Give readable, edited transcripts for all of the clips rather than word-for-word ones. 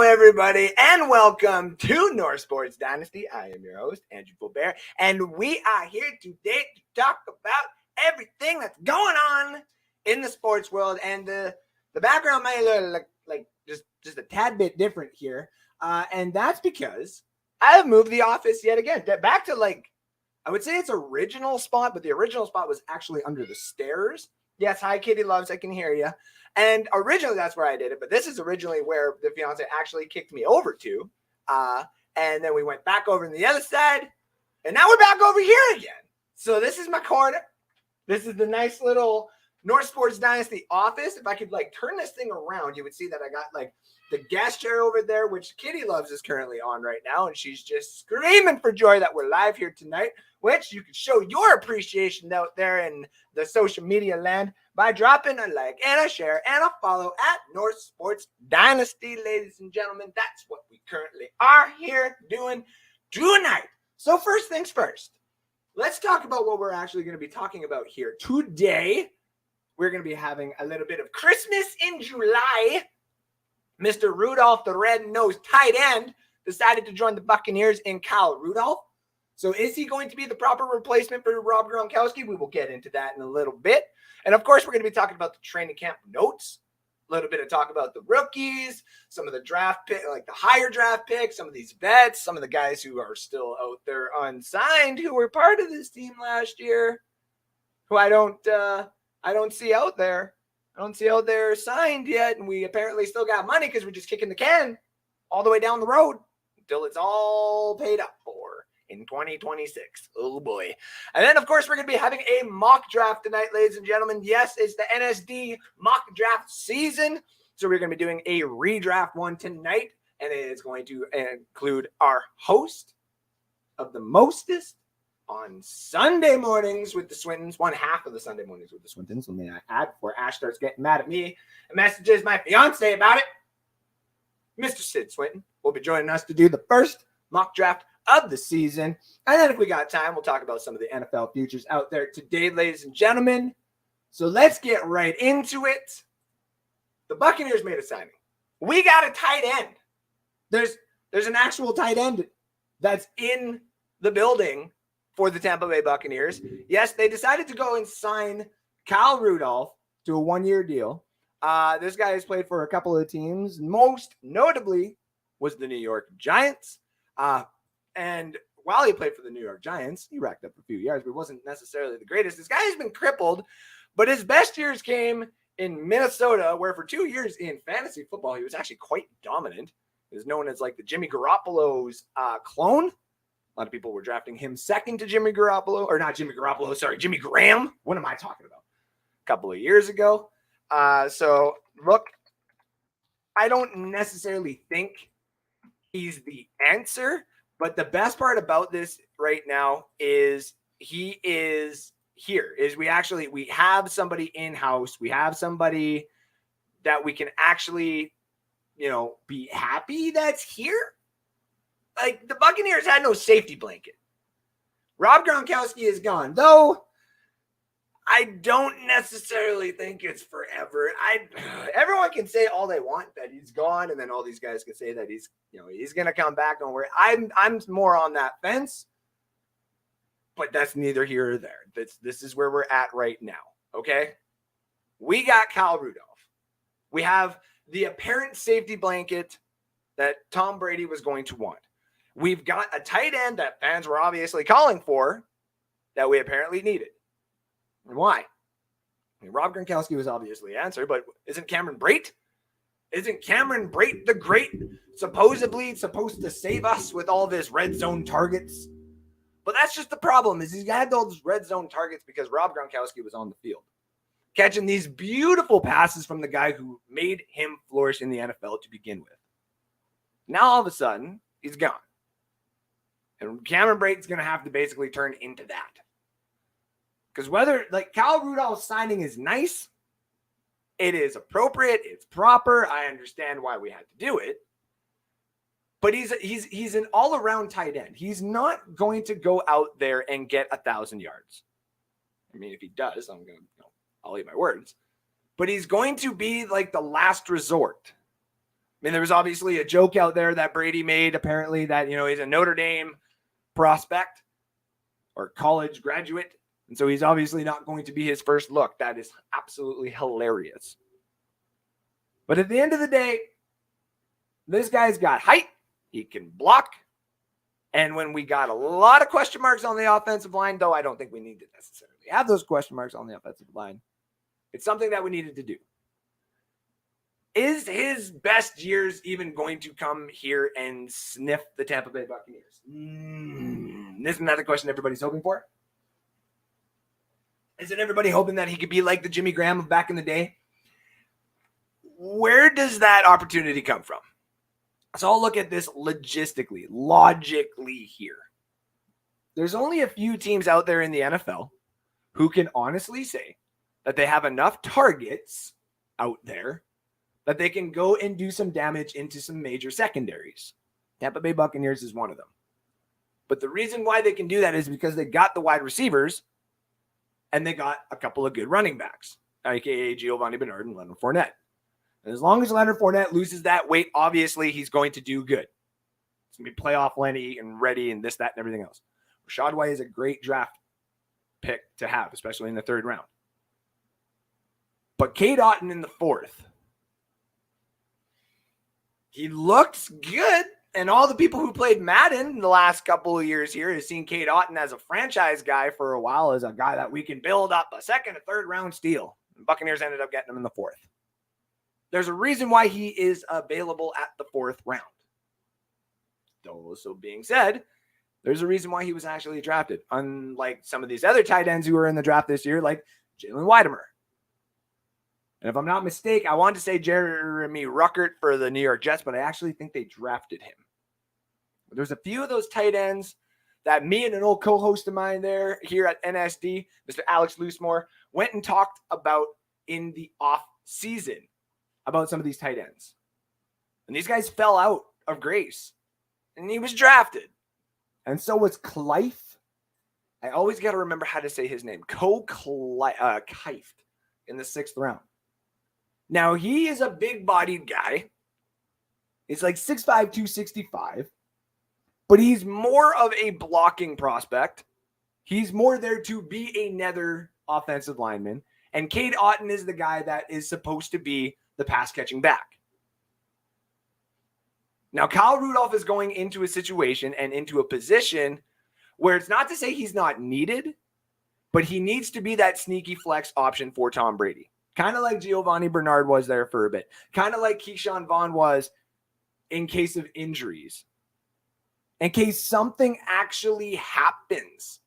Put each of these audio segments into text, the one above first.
everybody, and welcome to North Sports Dynasty. I am your host, Andrew Fulbert, and we are here today to talk about everything that's going on in the sports world. And the background might look like just a tad bit different here, and that's because I have moved the office yet again. Back to, I would say its original spot, but the original spot was actually under the stairs. Yes, hi, Kitty Loves, I can hear you. And originally, that's where I did it, but this is originally where the fiance actually kicked me over to. And then we went back over on the other side, and now we're back over here again. So this is my corner. This is the nice little North Sports Dynasty office. If I could turn this thing around, you would see that I got the guest chair over there, which Kitty Loves is currently on right now, and she's just screaming for joy that we're live here tonight, which you can show your appreciation out there in the social media land by dropping a like and a share and a follow at North Sports Dynasty, ladies and gentlemen. That's what we currently are here doing tonight. So first things first, let's talk about what we're actually going to be talking about here today. We're going to be having a little bit of Christmas in July. Mr. Rudolph, the red-nosed tight end, decided to join the Buccaneers in Kyle Rudolph. So is he going to be the proper replacement for Rob Gronkowski? We will get into that in a little bit. And, of course, we're going to be talking about the training camp notes, a little bit of talk about the rookies, some of the draft pick, the higher draft picks, some of these vets, some of the guys who are still out there unsigned who were part of this team last year, who I don't see out there. I don't see out there signed yet, and we apparently still got money because we're just kicking the can all the way down the road until it's all paid up for in 2026. Oh, boy. And then, of course, we're going to be having a mock draft tonight, ladies and gentlemen. Yes, it's the NSD mock draft season, so we're going to be doing a redraft one tonight, and it is going to include our host of the mostest on Sunday mornings with the Swintons, one half of the Sunday mornings with the Swintons, when I add before Ash starts getting mad at me and messages my fiance about it. Mr. Sid Swinton will be joining us to do the first mock draft of the season. And then if we got time, we'll talk about some of the NFL futures out there today, ladies and gentlemen. So let's get right into it. The Buccaneers made a signing. We got a tight end. There's an actual tight end that's in the building for the Tampa Bay Buccaneers. Yes, they decided to go and sign Kyle Rudolph to a one-year deal. This guy has played for a couple of teams. Most notably was the New York Giants. And while he played for the New York Giants, he racked up a few yards, but wasn't necessarily the greatest. This guy has been crippled, but his best years came in Minnesota, where for 2 years in fantasy football, he was actually quite dominant. He was known as the Jimmy Garoppolo's clone. A lot of people were drafting him second to Jimmy Graham. What am I talking about? A couple of years ago. So, look, I don't necessarily think he's the answer, but the best part about this right now is he is here. We have somebody in-house. We have somebody that we can actually, be happy that's here. The Buccaneers had no safety blanket. Rob Gronkowski is gone, though I don't necessarily think it's forever. Everyone can say all they want that he's gone, and then all these guys can say that he's going to come back. Don't worry. I'm more on that fence, but that's neither here or there. This is where we're at right now, okay? We got Kyle Rudolph. We have the apparent safety blanket that Tom Brady was going to want. We've got a tight end that fans were obviously calling for that we apparently needed. And why? Rob Gronkowski was obviously the answer, but isn't Cameron Brate? Isn't Cameron Brate the great, supposedly supposed to save us with all of his red zone targets? But that's just the problem, is he's had those red zone targets because Rob Gronkowski was on the field, catching these beautiful passes from the guy who made him flourish in the NFL to begin with. Now all of a sudden, he's gone. And Cameron Brate's going to have to basically turn into that. Because whether, Kyle Rudolph's signing is nice, it is appropriate, it's proper, I understand why we had to do it. But he's an all-around tight end. He's not going to go out there and get 1,000 yards. I mean, if he does, I'll eat my words. But he's going to be the last resort. mean, there was obviously a joke out there that Brady made, apparently, that, he's a Notre Dame prospect or college graduate. And so he's obviously not going to be his first look. That is absolutely hilarious. But at the end of the day, this guy's got height. He can block. And when we got a lot of question marks on the offensive line, though I don't think we need to necessarily have those question marks on the offensive line, it's something that we needed to do. Is his best years even going to come here and sniff the Tampa Bay Buccaneers? Isn't that the question everybody's hoping for? Isn't everybody hoping that he could be like the Jimmy Graham of back in the day? Where does that opportunity come from? So I'll look at this logistically, logically here. There's only a few teams out there in the NFL who can honestly say that they have enough targets out there that they can go and do some damage into some major secondaries. Tampa Bay Buccaneers is one of them. But the reason why they can do that is because they got the wide receivers and they got a couple of good running backs, aka Giovanni Bernard and Leonard Fournette. And as long as Leonard Fournette loses that weight, obviously he's going to do good. It's going to be playoff Lenny and ready and this, that, and everything else. Rashad White is a great draft pick to have, especially in the third round. But Cade Otton in the fourth, he looks good. And all the people who played Madden in the last couple of years here has seen Cade Otton as a franchise guy for a while, as a guy that we can build up a second or third round steal. The Buccaneers ended up getting him in the fourth. There's a reason why he is available at the fourth round. Also being said, there's a reason why he was actually drafted, unlike some of these other tight ends who were in the draft this year, like Jalen Weidemer. And if I'm not mistaken, I wanted to say Jeremy Ruckert for the New York Jets, but I actually think they drafted him. There's a few of those tight ends that me and an old co-host of mine there here at NSD, Mr. Alex Loosemore, went and talked about in the off season about some of these tight ends. And these guys fell out of grace. And he was drafted. And so was Clife. I always got to remember how to say his name. Kieft in the sixth round. Now, he is a big-bodied guy. He's like 6'5", 265. But he's more of a blocking prospect. He's more there to be another offensive lineman. And Cade Otton is the guy that is supposed to be the pass-catching back. Now, Kyle Rudolph is going into a situation and into a position where it's not to say he's not needed, but he needs to be that sneaky flex option for Tom Brady. Kind of like Giovanni Bernard was there for a bit. Kind of like Keyshawn Vaughn was in case of injuries. In case something actually happens,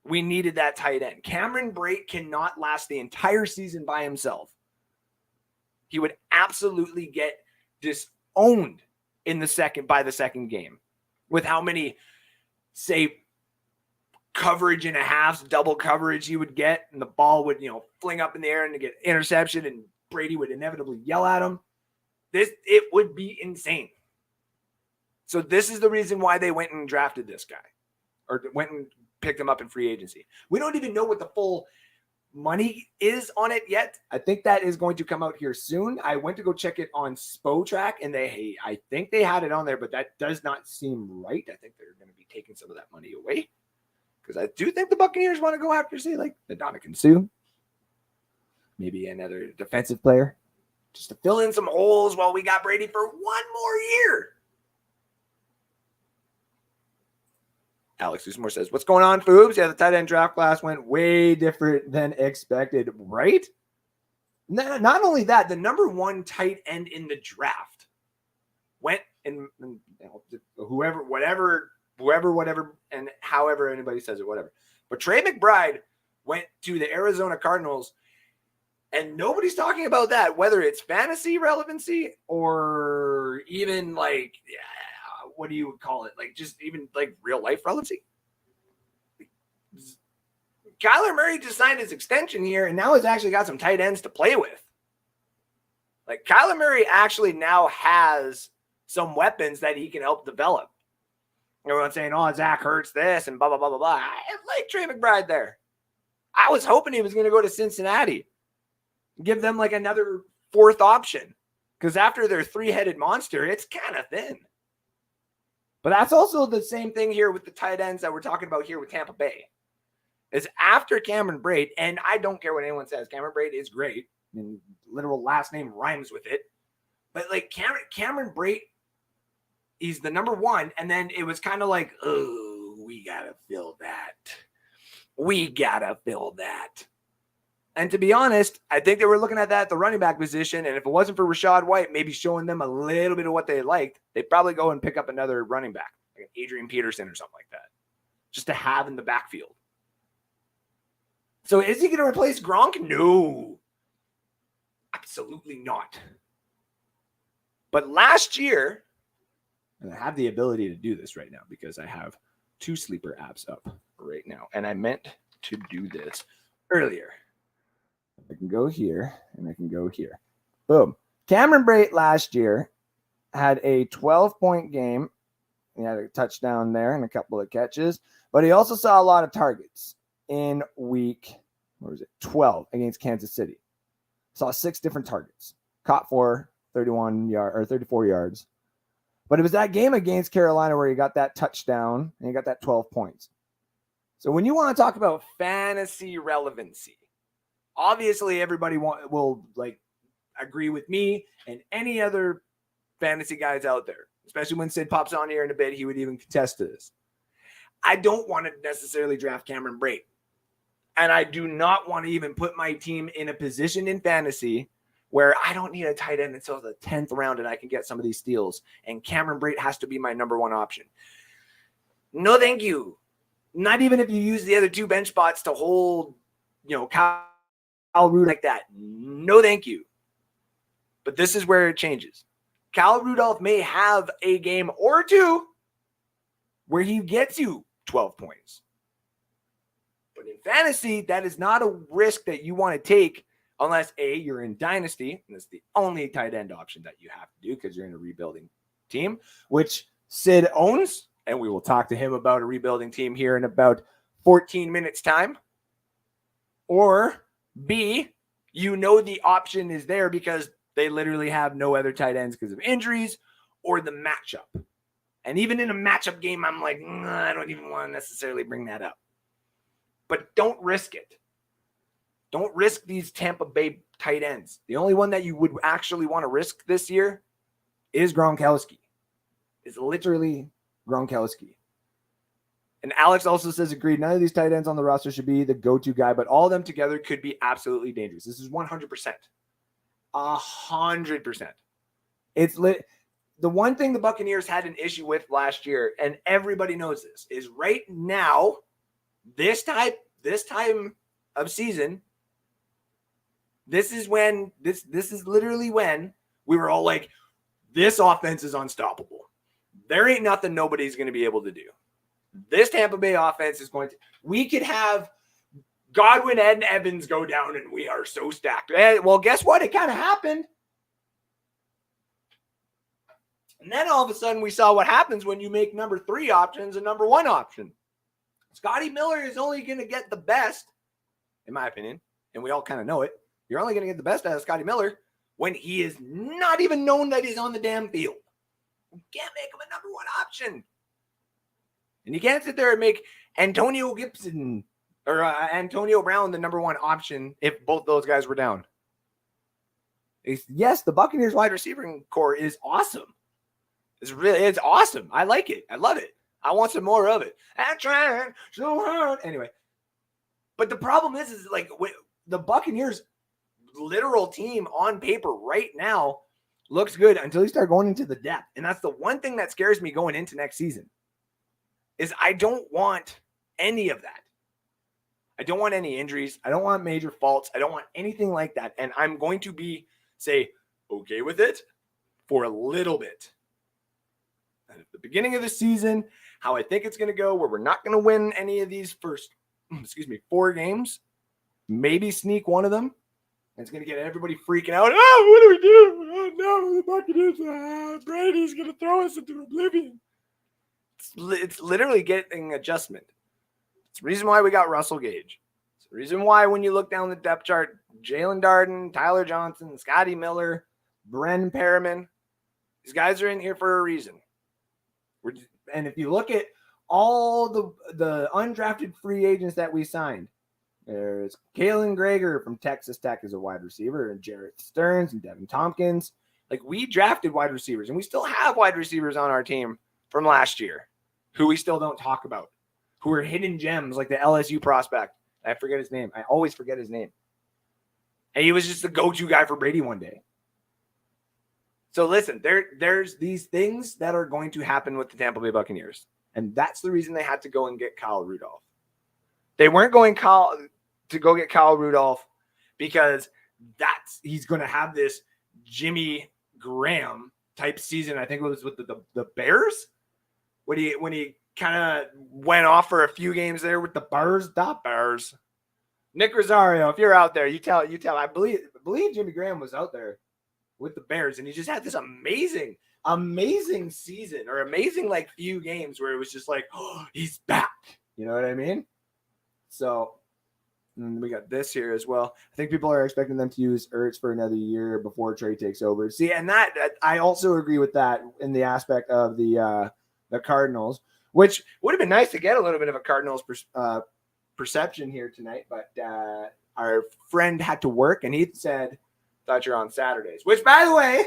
we needed that tight end. Cameron Brate cannot last the entire season by himself. He would absolutely get disowned by the second game with how many, say, coverage and a half, double coverage he would get, and the ball would, fling up in the air and get interception, and Brady would inevitably yell at him. It would be insane. So this is the reason why they went and drafted this guy, or went and picked him up in free agency. We don't even know what the full money is on it yet. I think that is going to come out here soon. I went to go check it on Spotrac, and I think they had it on there, but that does not seem right. I think they're going to be taking some of that money away, because I do think the Buccaneers want to go after, say, like Ndamukong Suh, maybe another defensive player, just to fill in some holes while we got Brady for one more year. Alex Usmore says, what's going on, Foobs? Yeah, the tight end draft class went way different than expected, right? Not only that, the number one tight end in the draft went in, whoever, and however anybody says it, whatever. But Trey McBride went to the Arizona Cardinals, and nobody's talking about that, whether it's fantasy relevancy or even like, what do you call it? Like, just even like real life relevancy. Kyler Murray just signed his extension here, and now he's actually got some tight ends to play with. Like, Kyler Murray actually now has some weapons that he can help develop. Everyone's saying, oh, Zach Ertz this and blah, blah, blah, blah, blah. I like Trey McBride there. I was hoping he was going to go to Cincinnati. Give them like another fourth option. Because after their three-headed monster, it's kind of thin. But that's also the same thing here with the tight ends that we're talking about here with Tampa Bay. Is after Cameron Brate, and I don't care what anyone says, Cameron Brate is great. I mean, literal last name rhymes with it. But like Cameron Brate, he's the number one, and then it was kind of like, oh, we gotta fill that. We gotta fill that. And to be honest, I think they were looking at that at the running back position, and if it wasn't for Rachaad White maybe showing them a little bit of what they liked, they'd probably go and pick up another running back, like an Adrian Peterson or something like that, just to have in the backfield. So is he going to replace Gronk? No. Absolutely not. But last year, and I have the ability to do this right now because I have 2 sleeper apps up right now, and I meant to do this earlier. I can go here, and I can go here. Boom. Cameron Brate last year had a 12-point game. He had a touchdown there and a couple of catches, but he also saw a lot of targets in week 12 against Kansas City. Saw 6 different targets. Caught for 34 yards. But it was that game against Carolina where he got that touchdown and he got that 12 points. So when you want to talk about fantasy relevancy, obviously everybody will like agree with me and any other fantasy guys out there, especially when Sid pops on here in a bit, he would even contest to this. I don't want to necessarily draft Cameron Brate. And I do not want to even put my team in a position in fantasy where I don't need a tight end until the 10th round and I can get some of these steals. And Cameron Brate has to be my number one option. No, thank you. Not even if you use the other 2 bench spots to hold, Kyle Rudolph like that. No, thank you. But this is where it changes. Kyle Rudolph may have a game or 2 where he gets you 12 points. But in fantasy, that is not a risk that you want to take unless, A, you're in Dynasty, and that's the only tight end option that you have to do because you're in a rebuilding team, which Sid owns, and we will talk to him about a rebuilding team here in about 14 minutes' time. Or, B, the option is there because they literally have no other tight ends because of injuries or the matchup. And even in a matchup game, I'm like, I don't even want to necessarily bring that up. But don't risk it. Don't risk these Tampa Bay tight ends. The only one that you would actually want to risk this year is Gronkowski. It's literally Gronkowski. And Alex also says, agreed, none of these tight ends on the roster should be the go-to guy, but all of them together could be absolutely dangerous. This is 100%. 100%. It's lit. The one thing the Buccaneers had an issue with last year, and everybody knows this, is right now, this time of season, this is literally when we were all like, this offense is unstoppable. There ain't nothing nobody's going to be able to do. This Tampa Bay offense is we could have Godwin and Evans go down and we are so stacked. Well, guess what? It kind of happened. And then all of a sudden we saw what happens when you make number 3 options a number 1 option. Scotty Miller is only going to get the best, in my opinion, and we all kind of know it. You're only going to get the best out of Scotty Miller when he is not even known that he's on the damn field. You can't make him a number 1 option. And you can't sit there and make Antonio Gibson or Antonio Brown the number 1 option if both those guys were down. Yes, the Buccaneers wide receiving core is awesome. It's awesome. I like it. I love it. I want some more of it. I'm trying so hard. Anyway, but the problem is like the Buccaneers literal team on paper right now looks good until you start going into the depth. And that's the one thing that scares me going into next season is I don't want any of that. I don't want any injuries. I don't want major faults. I don't want anything like that. And I'm going to be, say, okay with it for a little bit. And at the beginning of the season, how I think it's going to go, where we're not going to win any of these first, 4 games, maybe sneak one of them. And it's going to get everybody freaking out. Oh, what do we do? Oh, no, the Buccaneers. Brady's going to throw us into oblivion. It's literally getting adjustment. It's the reason why we got Russell Gage. It's the reason why when you look down the depth chart, Jalen Darden, Tyler Johnson, Scotty Miller, Bren Perriman. These guys are in here for a reason. And if you look at all the undrafted free agents that we signed, there's Kalen Greger from Texas Tech as a wide receiver, and Jarrett Stearns and Devin Tompkins. Like, we drafted wide receivers, and we still have wide receivers on our team from last year who we still don't talk about, who are hidden gems like the LSU prospect. I forget his name. I always forget his name. And he was just the go-to guy for Brady one day. So listen, there's these things that are going to happen with the Tampa Bay Buccaneers. And that's the reason they had to go and get Kyle Rudolph. They weren't going to go get Kyle Rudolph because he's going to have this Jimmy Graham type season. I think it was with the Bears when he kind of went off for a few games there with the Bears. Nick Rosario, if you're out there, you tell. I believe Jimmy Graham was out there with the Bears, and he just had this amazing season, or amazing like few games where it was just like, oh, he's back. You know what I mean? So we got this here as well. I think people are expecting them to use Ertz for another year before Trey takes over. See, and that I also agree with that in the aspect of the Cardinals, which would have been nice to get a little bit of a Cardinals perception here tonight, but our friend had to work, and he said, "Thought you're on Saturdays." Which, by the way,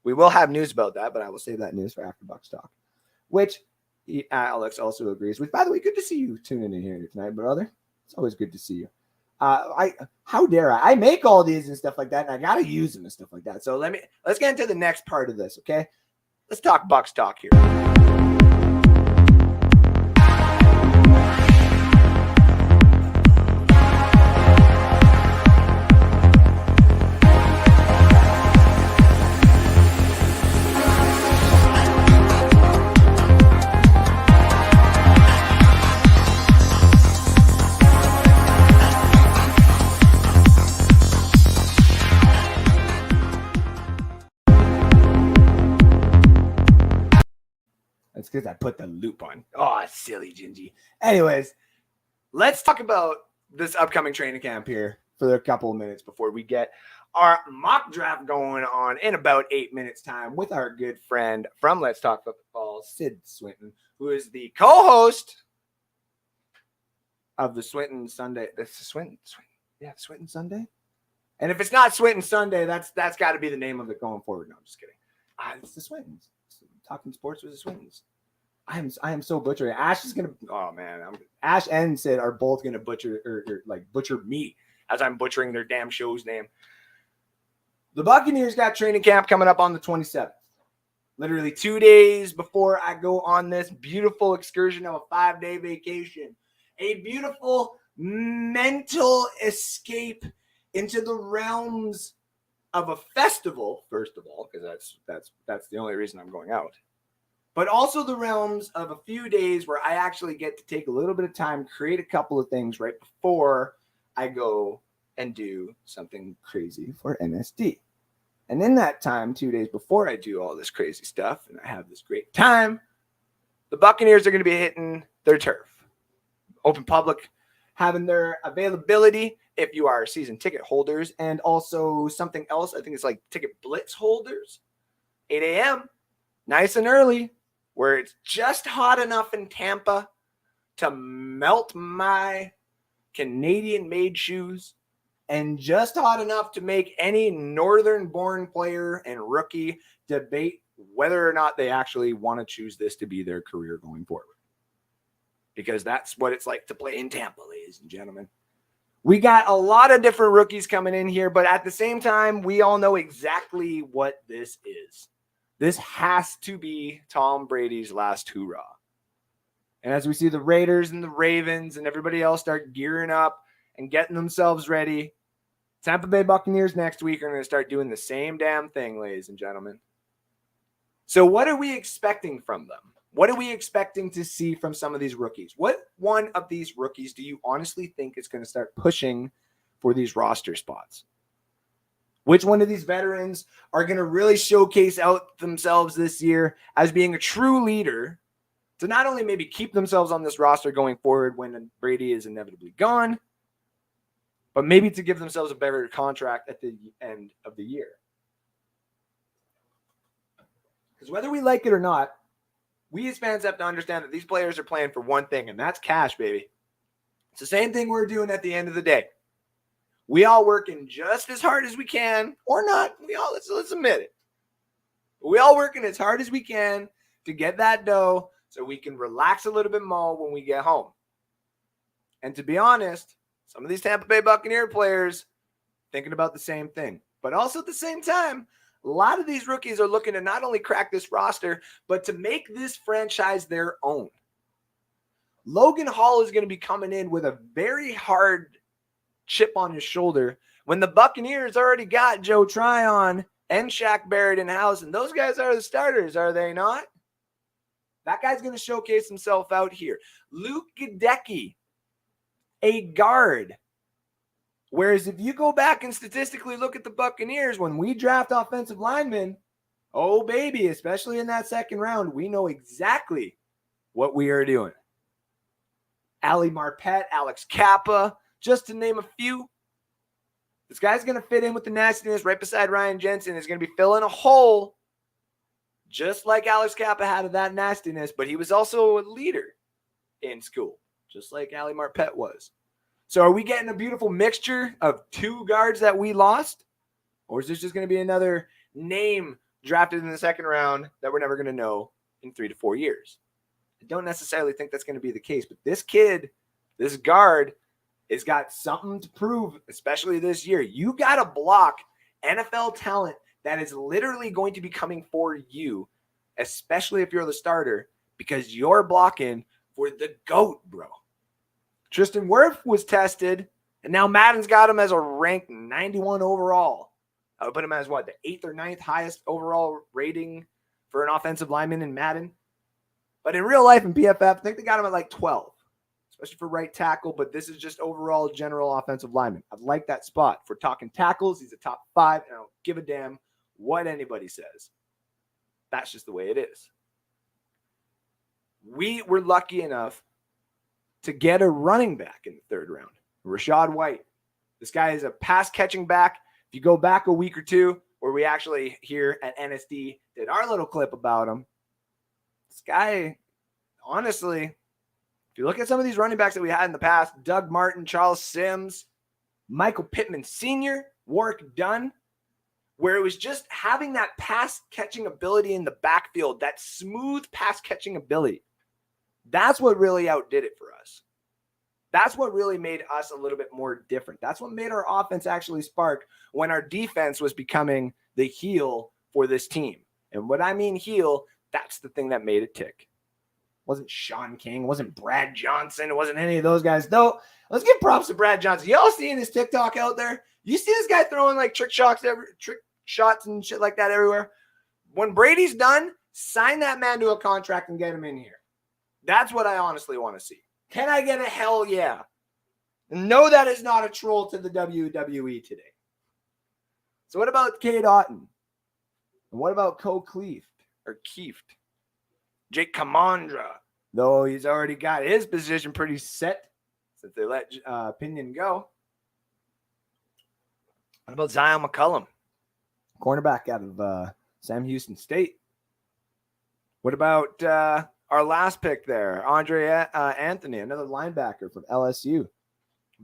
we will have news about that, but I will save that news for after Bucs Talk. Which Alex also agrees. Which, by the way, good to see you tuning in here tonight, brother. It's always good to see you. How dare I make all these and stuff like that, and I gotta use them and stuff like that. So let's get into the next part of this, okay? Let's talk Bucs Talk here. That's because I put the loop on. Oh, silly Gingy. Anyways, let's talk about this upcoming training camp here for a couple of minutes before we get our mock draft going on in about 8 minutes time with our good friend from Let's Talk Football, Sid Swinton, who is the co-host of the Swinton Sunday. That's the Swinton Sunday. And if it's not Swinton Sunday, that's got to be the name of it going forward. No, I'm just kidding. It's the Swintons. Talking sports with the Swintons. I am so butchering. Ash is gonna. Oh man, Ash and Sid are both gonna butcher butcher me as I'm butchering their damn show's name. The Buccaneers got training camp coming up on the 27th. Literally 2 days before I go on this beautiful excursion of a 5-day vacation, a beautiful mental escape into the realms of a festival, first of all, because that's the only reason I'm going out, but also the realms of a few days where I actually get to take a little bit of time, create a couple of things right before I go and do something crazy for NSD. And in that time, 2 days before I do all this crazy stuff and I have this great time, the Buccaneers are going to be hitting their turf. Open public, having their availability if you are season ticket holders, and also something else. I think it's like ticket blitz holders. 8 a.m. nice and early, where it's just hot enough in Tampa to melt my Canadian-made shoes, and just hot enough to make any northern-born player and rookie debate whether or not they actually want to choose this to be their career going forward. Because that's what it's like to play in Tampa, ladies and gentlemen. We got a lot of different rookies coming in here, but at the same time, we all know exactly what this is. This has to be Tom Brady's last hurrah. And as we see the Raiders and the Ravens and everybody else start gearing up and getting themselves ready, Tampa Bay Buccaneers next week are going to start doing the same damn thing, ladies and gentlemen. So what are we expecting from them? What are we expecting to see from some of these rookies? What one of these rookies do you honestly think is going to start pushing for these roster spots? Which one of these veterans are going to really showcase out themselves this year as being a true leader to not only maybe keep themselves on this roster going forward when Brady is inevitably gone, but maybe to give themselves a better contract at the end of the year? Because whether we like it or not, we as fans have to understand that these players are playing for one thing, and that's cash, baby. It's the same thing we're doing at the end of the day. We all working just as hard as we can, or not. Let's admit it. We all working as hard as we can to get that dough so we can relax a little bit more when we get home. And to be honest, some of these Tampa Bay Buccaneer players thinking about the same thing. But also at the same time, a lot of these rookies are looking to not only crack this roster, but to make this franchise their own. Logan Hall is going to be coming in with a very hard chip on his shoulder when the Buccaneers already got Joe Tryon and Shaq Barrett in house, and those guys are the starters, are they not? That guy's going to showcase himself out here. Luke Gadecki, a guard. Whereas if you go back and statistically look at the Buccaneers, when we draft offensive linemen, oh baby, especially in that second round, we know exactly what we are doing. Ali Marpet, Alex Kappa, just to name a few. This guy's going to fit in with the nastiness right beside Ryan Jensen. Is going to be filling a hole just like Alex Kappa had of that nastiness, but he was also a leader in school, just like Ali Marpet was. So are we getting a beautiful mixture of two guards that we lost? Or is this just going to be another name drafted in the second round that we're never going to know in 3 to 4 years? I don't necessarily think that's going to be the case, but this kid, this guard, has got something to prove, especially this year. You got to block NFL talent that is literally going to be coming for you, especially if you're the starter, because you're blocking for the GOAT, bro. Tristan Wirth was tested, and now Madden's got him as a ranked 91 overall. I would put him as what, the 8th or 9th highest overall rating for an offensive lineman in Madden. But in real life in PFF, I think they got him at like 12, especially for right tackle. But this is just overall general offensive lineman. I like that spot. If we're talking tackles, he's a top 5, and I don't give a damn what anybody says. That's just the way it is. We were lucky enough to get a running back in the 3rd round, Rachaad White. This guy is a pass-catching back. If you go back a week or two, where we actually here at NSD did our little clip about him, this guy, honestly, if you look at some of these running backs that we had in the past, Doug Martin, Charles Sims, Michael Pittman Sr., Warwick Dunn, where it was just having that pass-catching ability in the backfield, that smooth pass-catching ability. That's what really outdid it for us. That's what really made us a little bit more different. That's what made our offense actually spark when our defense was becoming the heel for this team. And what I mean heel, that's the thing that made it tick. It wasn't Sean King, it wasn't Brad Johnson, it wasn't any of those guys. Though, let's give props to Brad Johnson. Y'all seeing his TikTok out there? You see this guy throwing like trick shots and shit like that everywhere? When Brady's done, sign that man to a contract and get him in here. That's what I honestly want to see. Can I get a hell yeah? No, that is not a troll to the WWE today. So what about Cade Otton? And what about Kieft? Jake Kamandra, though he's already got his position pretty set since they let Pinion go. What about Zion McCullum? Cornerback out of Sam Houston State. What about our last pick there, Andre Anthony, another linebacker from LSU.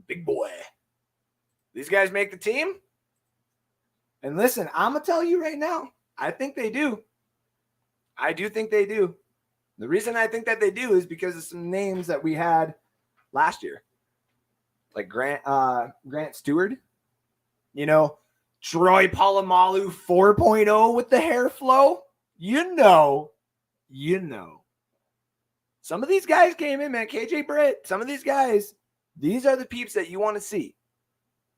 Big boy. These guys make the team? And listen, I'm going to tell you right now, I think they do. I do think they do. The reason I think that they do is because of some names that we had last year. Like Grant Stewart. You know, Troy Polamalu 4.0 with the hair flow. You know. Some of these guys came in, man. KJ Britt, some of these guys, these are the peeps that you want to see.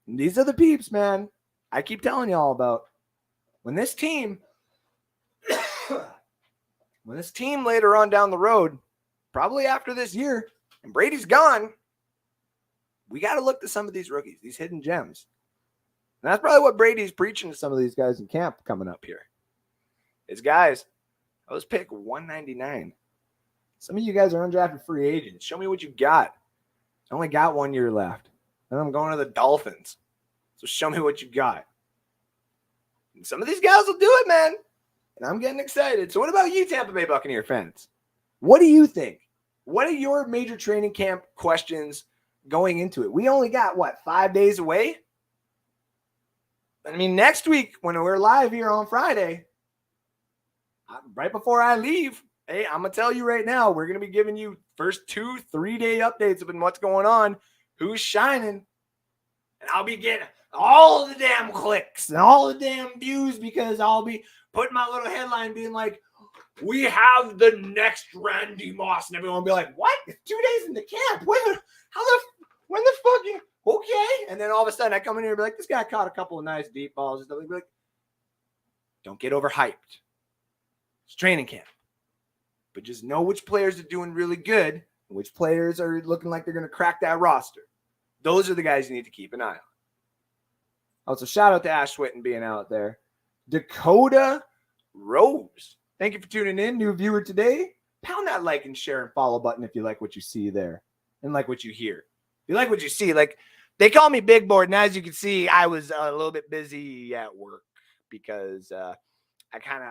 And these are the peeps, man. I keep telling y'all about when this team later on down the road, probably after this year, and Brady's gone, we got to look to some of these rookies, these hidden gems. And that's probably what Brady's preaching to some of these guys in camp coming up here. Is guys, I was pick 199. Some of you guys are undrafted free agents. Show me what you got. I only got 1 year left. Then I'm going to the Dolphins. So show me what you got. And some of these guys will do it, man. and I'm getting excited. So what about you, Tampa Bay Buccaneer fans? What do you think? What are your major training camp questions going into it? We only got, 5 days away? I mean, next week when we're live here on Friday, right before I leave, hey, I'm going to tell you right now, we're going to be giving you first 2-3 day updates of what's going on, who's shining, and I'll be getting all the damn clicks and all the damn views because I'll be putting my little headline being like, we have the next Randy Moss, and everyone will be like, what? It's 2 days in the camp. When the fuck? Okay. And then all of a sudden I come in here and be like, this guy caught a couple of nice deep balls and stuff. Be like, don't get overhyped. It's training camp. But just know which players are doing really good and which players are looking like they're going to crack that roster. Those are the guys you need to keep an eye on. Also, shout out to Ash Swinton being out there. Dakota Rose. Thank you for tuning in. New viewer today. Pound that like and share and follow button if you like what you see there and like what you hear. If you like what you see, like they call me Big Board. And as you can see, I was a little bit busy at work because I got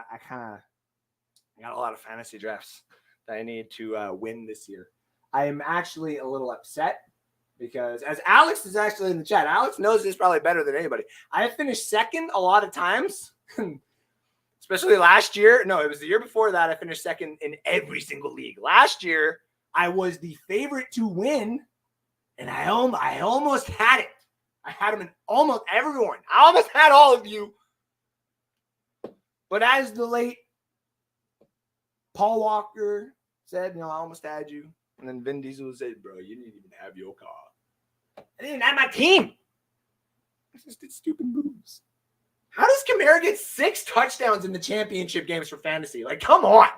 a lot of fantasy drafts that I need to win this year. I am actually a little upset because as Alex is actually in the chat, Alex knows this probably better than anybody. I have finished second a lot of times. Especially last year. No, it was the year before that. I finished second in every single league. Last year, I was the favorite to win, and I almost had it. I had them in almost everyone. I almost had all of you. But as the late Paul Walker said, I almost had you. And then Vin Diesel said, bro, you didn't even have your car. I didn't have my team. I just did stupid moves. How does Kamara get 6 touchdowns in the championship games for fantasy? Like, come on.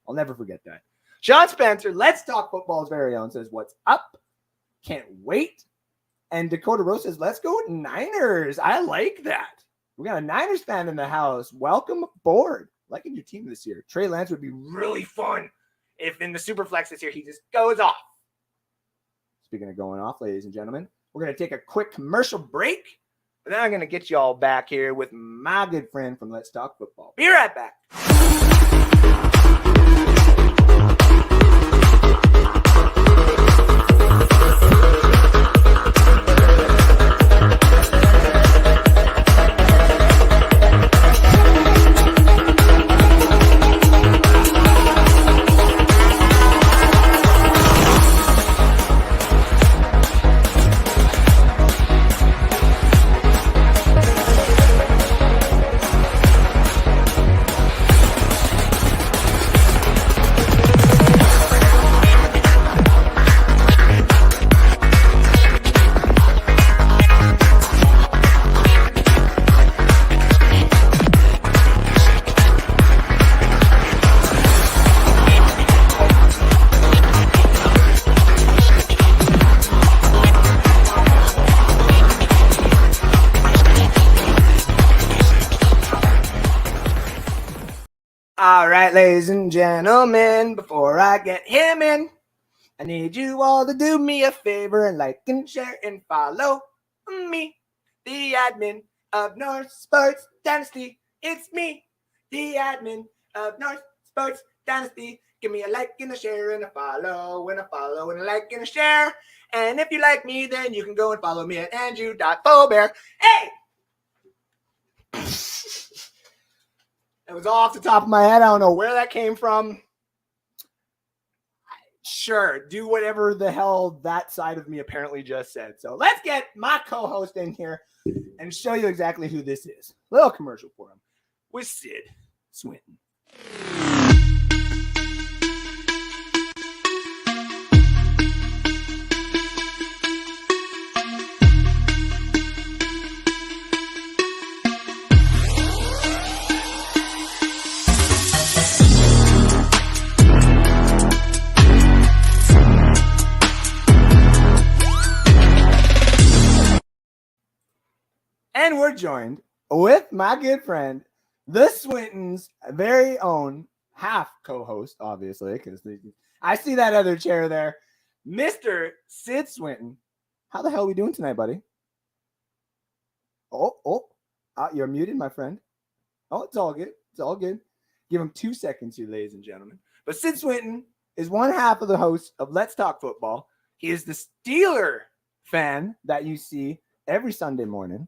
I'll never forget that. Sean Spencer, Let's Talk Football's very own, says, what's up? Can't wait. And Dakota Rose says, let's go with Niners. I like that. We got a Niners fan in the house. Welcome aboard. Liking your team this year. Trey Lance would be really fun if in the Superflex this year he just goes off. Speaking of going off, ladies and gentlemen, we're going to take a quick commercial break. But then I'm going to get you all back here with my good friend from Let's Talk Football. Be right back. All right, ladies and gentlemen, before I get him in, I need you all to do me a favor and like and share and follow me, the admin of North Sports Dynasty. It's me, the admin of North Sports Dynasty. Give me a like and a share and a follow and a follow and a like and a share. And if you like me, then you can go and follow me at Andrew.Fobear. Hey! It was off the top of my head. I don't know where that came from. Sure, do whatever the hell that side of me apparently just said. So let's get my co-host in here and show you exactly who this is. Little commercial for him with Sid Swinton. And we're joined with my good friend, the Swinton's very own half co-host, obviously, because I see that other chair there, Mr. Sid Swinton. How the hell are we doing tonight, buddy? You're muted, my friend. Oh, it's all good. It's all good. Give him 2 seconds here, ladies and gentlemen. But Sid Swinton is one half of the host of Let's Talk Football. He is the Steeler fan that you see every Sunday morning.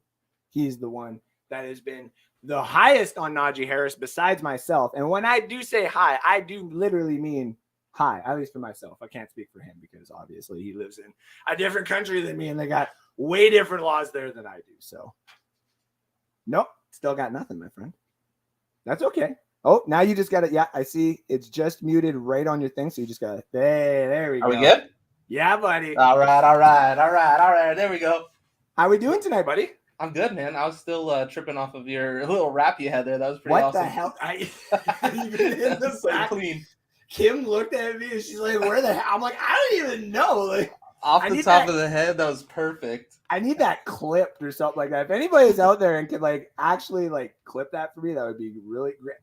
He's the one that has been the highest on Najee Harris besides myself. And when I do say hi, I do literally mean hi, at least for myself. I can't speak for him because obviously he lives in a different country than me and they got way different laws there than I do. So, nope, still got nothing, my friend. That's okay. Oh, now you just got it. Yeah, I see. It's just muted right on your thing. So you just got it. There we go. Are we good? Yeah, buddy. All right. There we go. How we doing tonight, buddy? I'm good, man. I was still tripping off of your little rap you had there. That was pretty what awesome. The hell? Even in the so back, clean. Kim looked at me and she's like, where the hell? I'm like, I don't even know. Like, off the top of the head, that was perfect. I need that clipped or something like that. If anybody's out there and can like actually like clip that for me, that would be really great.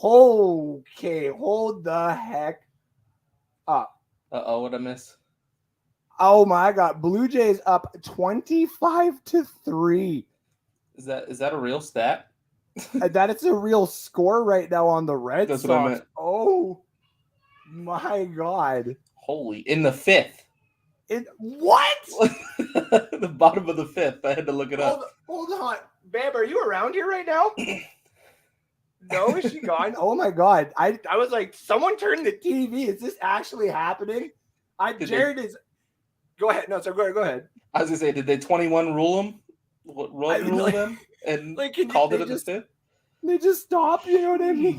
Okay, hold the heck up. What'd I miss? Oh my God. Blue Jays up 25-3. Is that a real stat? That is a real score right now on the Red That's Sox. what I meant. Oh my God. Holy, in the 5th. What? The bottom of the 5th. I had to look it up. Hold on. Babe, are you around here right now? No, is she gone? Oh my God. I was like, someone turned the TV. Is this actually happening? Jared is. Go ahead. No, so go ahead. I was gonna say, did they 21 rule them? Rule them and like, called it at the 5th? They just stopped. You know what I mean?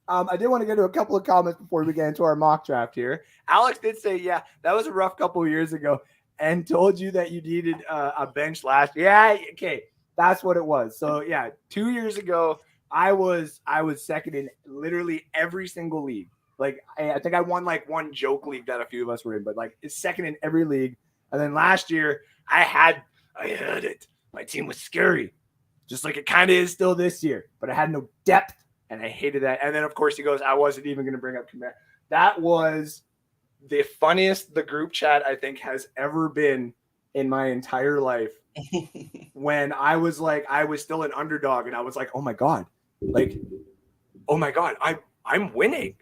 I did want to get to a couple of comments before we get into our mock draft here. Alex did say, yeah, that was a rough couple of years ago and told you that you needed a bench last year. Yeah, okay. That's what it was. So, yeah, 2 years ago, I was second in literally every single league. Like, I think I won like one joke league that a few of us were in, but like it's second in every league. And then last year, I had it. My team was scary, just like it kind of is still this year, but I had no depth. And I hated that. And then, of course, he goes, I wasn't even going to bring up command. That was the funniest the group chat, I think, has ever been in my entire life. When I was like, I was still an underdog. And I was like, oh, my God. Like, oh, my God. I'm winning.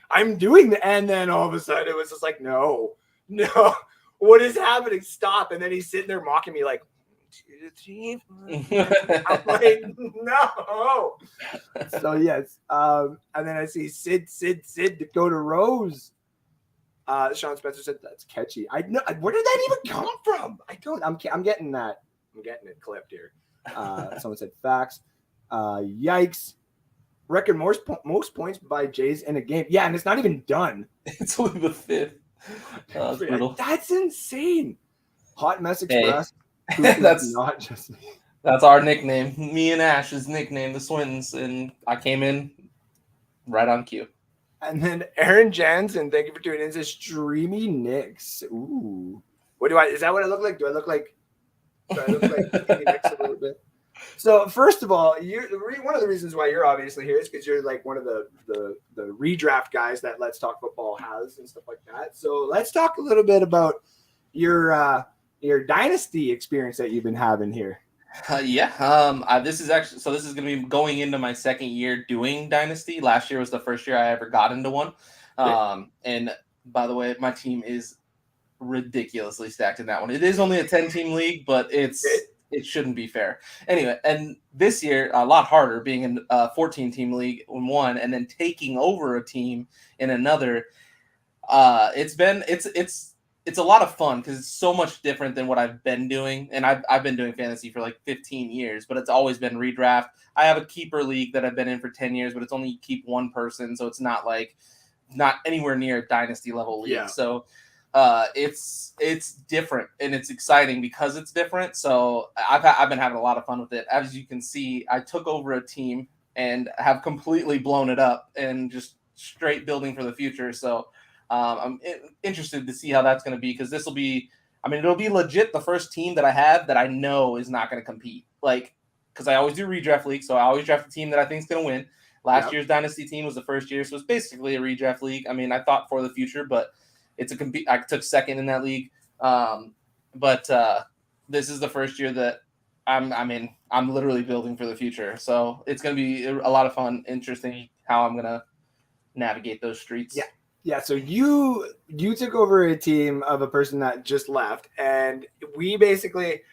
I'm doing that. And then all of a sudden, it was just like, no. What is happening? Stop. And then he's sitting there mocking me like, I'm like, no. So yes, and then I see Sid Dakota Rose. Sean Spencer said that's catchy. I know. Where did that even come from? I don't. I'm getting that. I'm getting it clipped here. Someone said facts. Yikes. Record most points by Jays in a game. Yeah, and it's not even done. It's only the 5th. That's insane. Hot Mess Express. Hey. That's not just me. That's our nickname. Me and Ash's nickname, the Swintons, and I came in right on cue. And then Aaron Jansen, thank you for tuning in. Says Dreamy Knicks. Ooh, is that what I look like? Do I look like Dreamy Knicks a little bit? So first of all, one of the reasons why you're obviously here is because you're like one of the redraft guys that Let's Talk Football has and stuff like that. So let's talk a little bit about your Dynasty experience that you've been having here. This is going to be going into my second year doing Dynasty. Last year was the first year I ever got into one. And by the way, my team is ridiculously stacked in that one. It is only a 10-team league, but it shouldn't be fair. Anyway, and this year, a lot harder being in a 14-team league in one and then taking over a team in another. It's a lot of fun because it's so much different than what I've been doing. And I've been doing fantasy for like 15 years, but it's always been redraft. I have a keeper league that I've been in for 10 years, but it's only keep one person. So it's not anywhere near a dynasty level league. Yeah. So it's different and it's exciting because it's different. So I've been having a lot of fun with it. As you can see, I took over a team and have completely blown it up and just straight building for the future. So I'm interested to see how that's going to be because it'll be legit the first team that I have that I know is not going to compete. Like, because I always do redraft league, so I always draft a team that I think is going to win. Last year's Dynasty team was the first year, so it's basically a redraft league. I mean, I thought for the future, but I took second in that league. But this is the first year that I'm literally building for the future. So it's going to be a lot of fun, interesting. how I'm gonna navigate those streets. Yeah. So you took over a team of a person that just left, and we basically,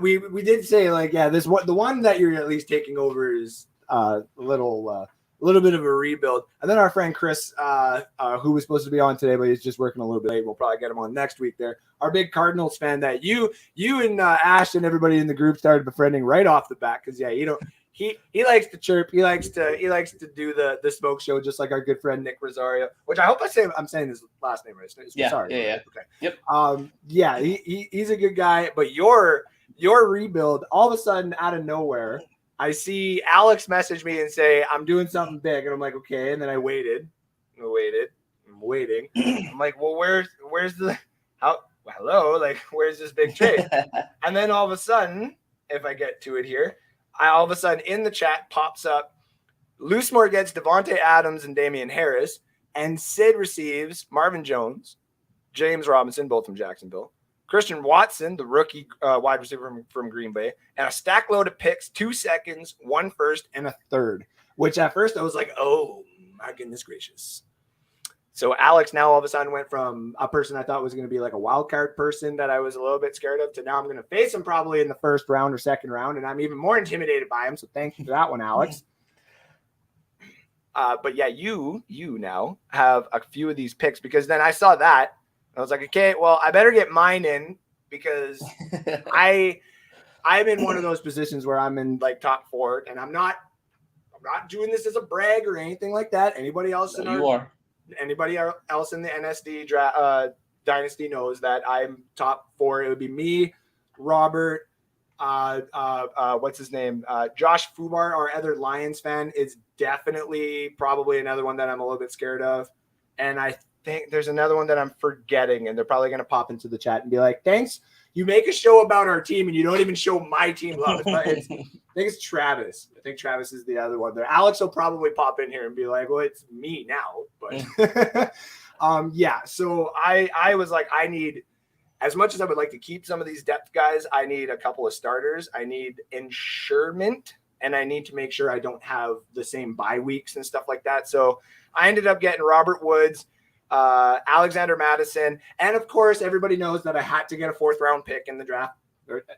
we did say like, yeah, the one that you're at least taking over is a little bit of a rebuild. And then our friend Chris, who was supposed to be on today, but he's just working a little bit late. We'll probably get him on next week. There, our big Cardinals fan that you and Ash and everybody in the group started befriending right off the bat because he likes to chirp. He likes to do the smoke show, just like our good friend Nick Rosario, which I hope I'm saying his last name right. Yeah. Sorry. Yeah. Okay. Yep. He's a good guy, but your rebuild, all of a sudden out of nowhere, I see Alex message me and say, I'm doing something big. And I'm like, okay. And then I'm waiting. I'm like, well, where's hello? Like, where's this big trade? And then all of a sudden, if I get to it here, all of a sudden in the chat pops up, Loosemore gets Devontae Adams and Damian Harris, and Sid receives Marvin Jones, James Robinson, both from Jacksonville, Christian Watson, the rookie wide receiver from Green Bay, and a stack load of picks, 2 seconds, 1 first, and a third, which at first I was like, oh, my goodness gracious. So Alex now all of a sudden went from a person I thought was going to be like a wild card person that I was a little bit scared of to now I'm going to face him probably in the first round or second round, and I'm even more intimidated by him. So thank you for that one, Alex. But yeah, you now have a few of these picks because then I saw that. I was like, okay, well, I better get mine in because I'm in one of those positions where I'm in like top 4, and I'm not doing this as a brag or anything like that. Anybody else in Anybody else in the NSD Dynasty knows that I'm top 4. It would be me, Robert, what's his name? Josh Fubar, our other Lions fan, is definitely probably another one that I'm a little bit scared of. And I think there's another one that I'm forgetting, and they're probably going to pop into the chat and be like, thanks. You make a show about our team and you don't even show my team love. I think it's Travis. I think Travis is the other one there. Alex will probably pop in here and be like, well, it's me now. But yeah, so I was like, I need, as much as I would like to keep some of these depth guys, I need a couple of starters. I need insurement, and I need to make sure I don't have the same bye weeks and stuff like that. So I ended up getting Robert Woods, Alexander Madison, and of course, everybody knows that I had to get a 4th round pick in the draft.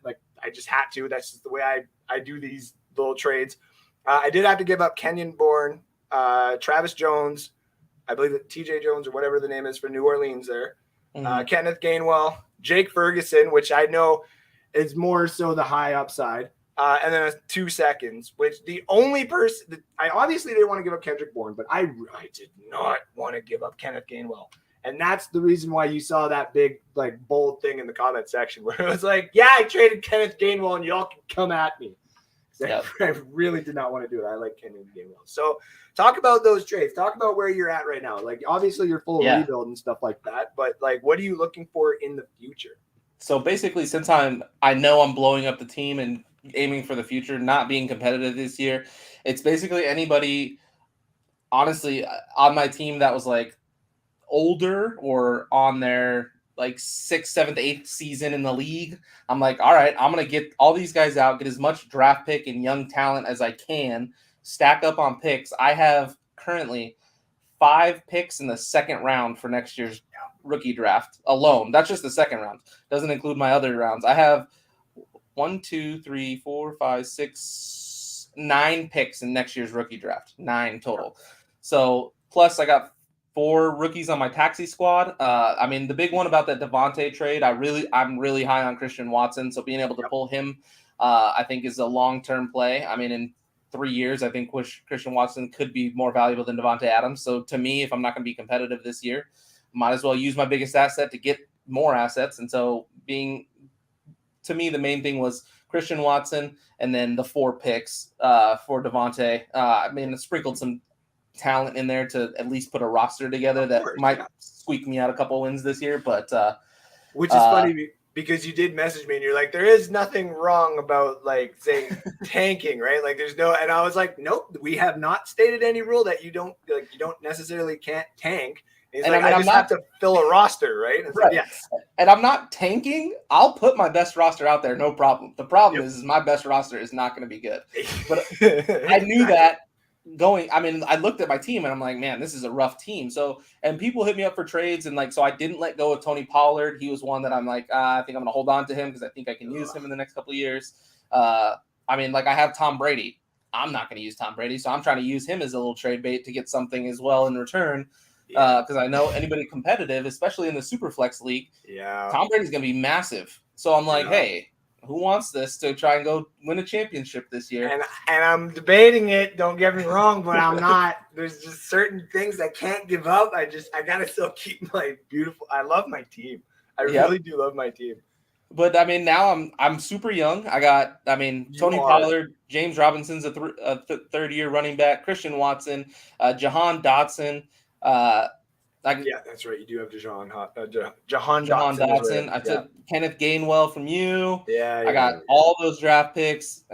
Like I just had to. That's just the way I do these little trades. I did have to give up Kenyon Bourne, Travis Jones, I believe that TJ Jones or whatever the name is for New Orleans there, Kenneth Gainwell, Jake Ferguson, which I know is more so the high upside, and then 2 seconds, which the only person that I obviously didn't want to give up Kendrick Bourne, but I did not want to give up Kenneth Gainwell. And that's the reason why you saw that big, like, bold thing in the comment section where it was like, yeah, I traded Kenneth Gainwell and y'all can come at me. Yep. I really did not want to do it. I like Kenneth Gainwell. So talk about those trades. Talk about where you're at right now. Like, obviously you're full of rebuild and stuff like that, but like, what are you looking for in the future? So basically, since I know I'm blowing up the team and aiming for the future, not being competitive this year, it's basically anybody, honestly, on my team that was like older or on their like 6th, 7th, 8th season in the league. I'm like, all right, I'm going to get all these guys out, get as much draft pick and young talent as I can, stack up on picks. I have currently 5 picks in the 2nd round for next year's rookie draft alone. That's just the 2nd round. Doesn't include my other rounds. I have 1, 2, 3, 4, 5, 6, 9 picks in next year's rookie draft. 9 total. So plus I got 4 rookies on my taxi squad. I mean, the big one about that Devontae trade, I'm really high on Christian Watson. So being able to pull him, I think is a long-term play. I mean, in 3 years, I think Christian Watson could be more valuable than Devontae Adams. So to me, if I'm not going to be competitive this year, might as well use my biggest asset to get more assets. And so to me, the main thing was Christian Watson and then the 4 picks for Devontae. I mean, I sprinkled some talent in there to at least put a roster together that might squeak me out a couple wins this year. But which is funny because you did message me and you're like, there is nothing wrong about like saying tanking, right? Like there's no, and I was like, nope, we have not stated any rule that you don't necessarily can't tank. And he's like, I just have to fill a roster, right? It's right. Like, yes. And I'm not tanking. I'll put my best roster out there, no problem. The problem is my best roster is not going to be good. But I knew that I looked at my team and I'm like, man, this is a rough team. So, and people hit me up for trades, and so I didn't let go of Tony Pollard. He was one that I'm like, I think I'm going to hold on to him because I think I can use him in the next couple of years. I have Tom Brady. I'm not going to use Tom Brady, so I'm trying to use him as a little trade bait to get something as well in return. Because I know anybody competitive, especially in the Superflex league, Tom Brady's going to be massive. So I'm like, hey, who wants this to try and go win a championship this year? And I'm debating it. Don't get me wrong, but I'm not. There's just certain things I can't give up. I gotta still keep my beautiful. I love my team. I really do love my team. But now I'm super young. I got Tony Pollard, James Robinson's a third-year running back, Christian Watson, Jahan Dotson. That's right. You do have Jahan Dotson. I took Kenneth Gainwell from you. I got all those draft picks.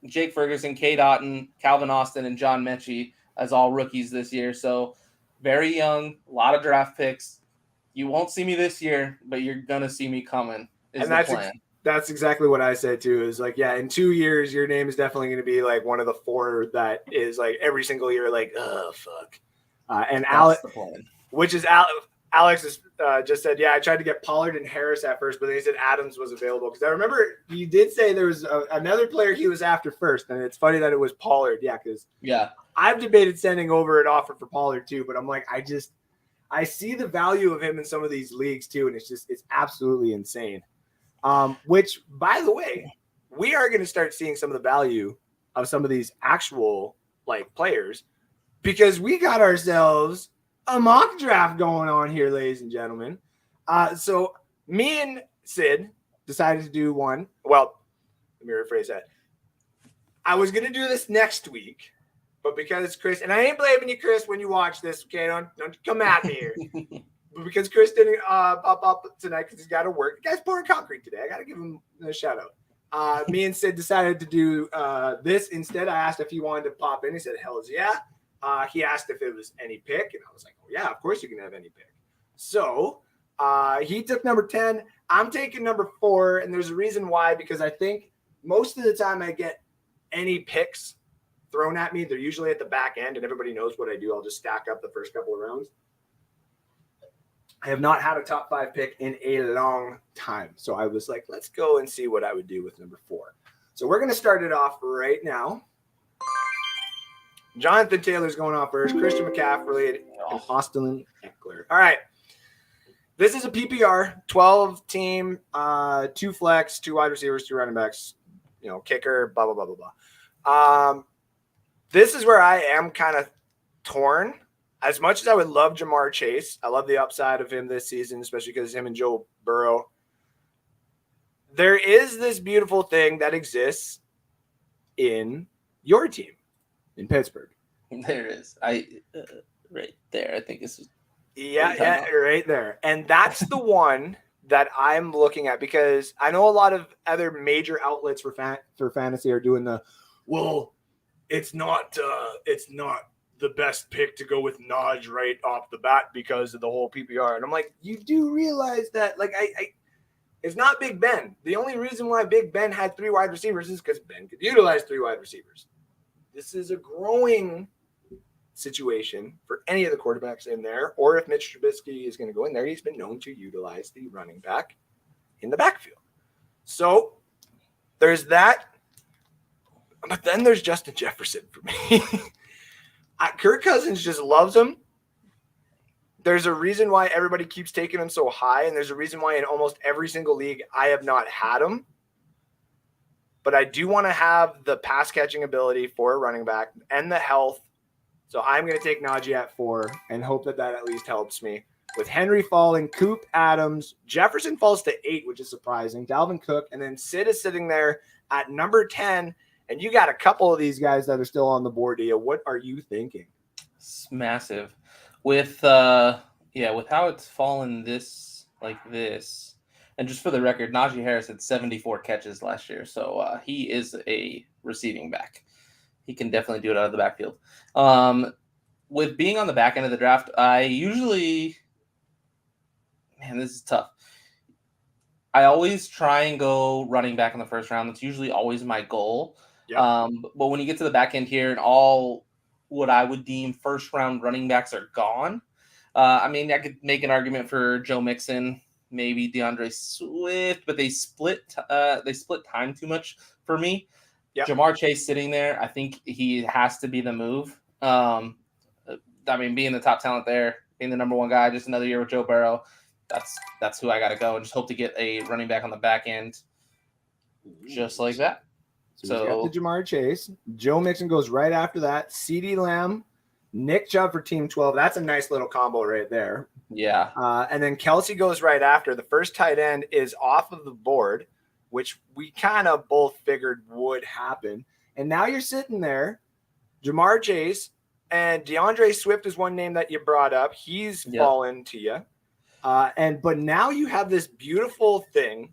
Jake Ferguson, K. Dotton, Calvin Austin, and John Mechie as all rookies this year. So very young, a lot of draft picks. You won't see me this year, but you're gonna see me coming. That's exactly what I said too. Is like, in 2 years, your name is definitely going to be like one of the 4 that is like every single year, like, oh fuck. And Alex, which is Alex is, just said, I tried to get Pollard and Harris at first, but then he said Adams was available because I remember he did say there was another player he was after first, and it's funny that it was Pollard. Because I've debated sending over an offer for Pollard too, but I'm like, I see the value of him in some of these leagues too, and it's absolutely insane. Which, by the way, we are going to start seeing some of the value of some of these actual like players because we got ourselves a mock draft going on here, ladies and gentlemen. So me and Sid decided to do one. Well, let me rephrase that. I was going to do this next week, but because Chris, and I ain't blaming you, Chris, when you watch this, okay? Don't come at me here. But because Chris didn't pop up tonight because he's got to work. The guy's pouring concrete today. I got to give him a shout out. Me and Sid decided to do this instead. I asked if he wanted to pop in. He said, hell's yeah. He asked if it was any pick. And I was like, oh, yeah, of course you can have any pick. So he took number 10. I'm taking number 4. And there's a reason why, because I think most of the time I get any picks thrown at me. They're usually at the back end, and everybody knows what I do. I'll just stack up the first couple of rounds. I have not had a top 5 pick in a long time. So I was like, let's go and see what I would do with number 4. So we're going to start it off right now. Jonathan Taylor's going off first. Christian McCaffrey and Austin Eckler. All right. This is a PPR, 12-team, 2 flex, 2 wide receivers, 2 running backs, kicker, blah, blah, blah, blah, blah. This is where I am kind of torn. As much as I would love Jamar Chase, I love the upside of him this season, especially because him and Joe Burrow. There is this beautiful thing that exists in your team in Pittsburgh. There is. Right there. I think this is. Yeah, right there. And that's the one that I'm looking at because I know a lot of other major outlets for fantasy are doing it's not the best pick to go with Najee right off the bat because of the whole PPR. And I'm like, you do realize that, like, it's not Big Ben. The only reason why Big Ben had 3 wide receivers is because Ben could utilize 3 wide receivers. This is a growing situation for any of the quarterbacks in there, or if Mitch Trubisky is going to go in there, he's been known to utilize the running back in the backfield. So there's that. But then there's Justin Jefferson for me. Kirk Cousins just loves him. There's a reason why everybody keeps taking him so high, and there's a reason why in almost every single league I have not had him. But I do want to have the pass catching ability for a running back and the health. So I'm going to take Najee at 4 and hope that at least helps me. With Henry falling, Coop, Adams, Jefferson falls to 8, which is surprising. Dalvin Cook, and then Sid is sitting there at number 10. And you got a couple of these guys that are still on the board, Dia. What are you thinking? It's massive. With how it's fallen this, and just for the record, Najee Harris had 74 catches last year, so he is a receiving back. He can definitely do it out of the backfield. With being on the back end of the draft, I usually, this is tough. I always try and go running back in the first round. That's usually always my goal. Yep. But when you get to the back end here, and all what I would deem first round running backs are gone. I mean, I could make an argument for Joe Mixon, maybe DeAndre Swift, but they split time too much for me. Yep. Jamar Chase sitting there, I think he has to be the move. I mean, being the top talent there, being the number one guy, just another year with Joe Burrow, that's who I got to go, and just hope to get a running back on the back end, just like that. So we got the Jamar Chase. Joe Mixon goes right after that. CeeDee Lamb, Nick Chubb for Team 12. That's a nice little combo right there. Yeah. And then Kelsey goes right after. The first tight end is off of the board, which we kind of both figured would happen. And now you're sitting there, Jamar Chase, and DeAndre Swift is one name that you brought up. He's fallen to you. But now you have this beautiful thing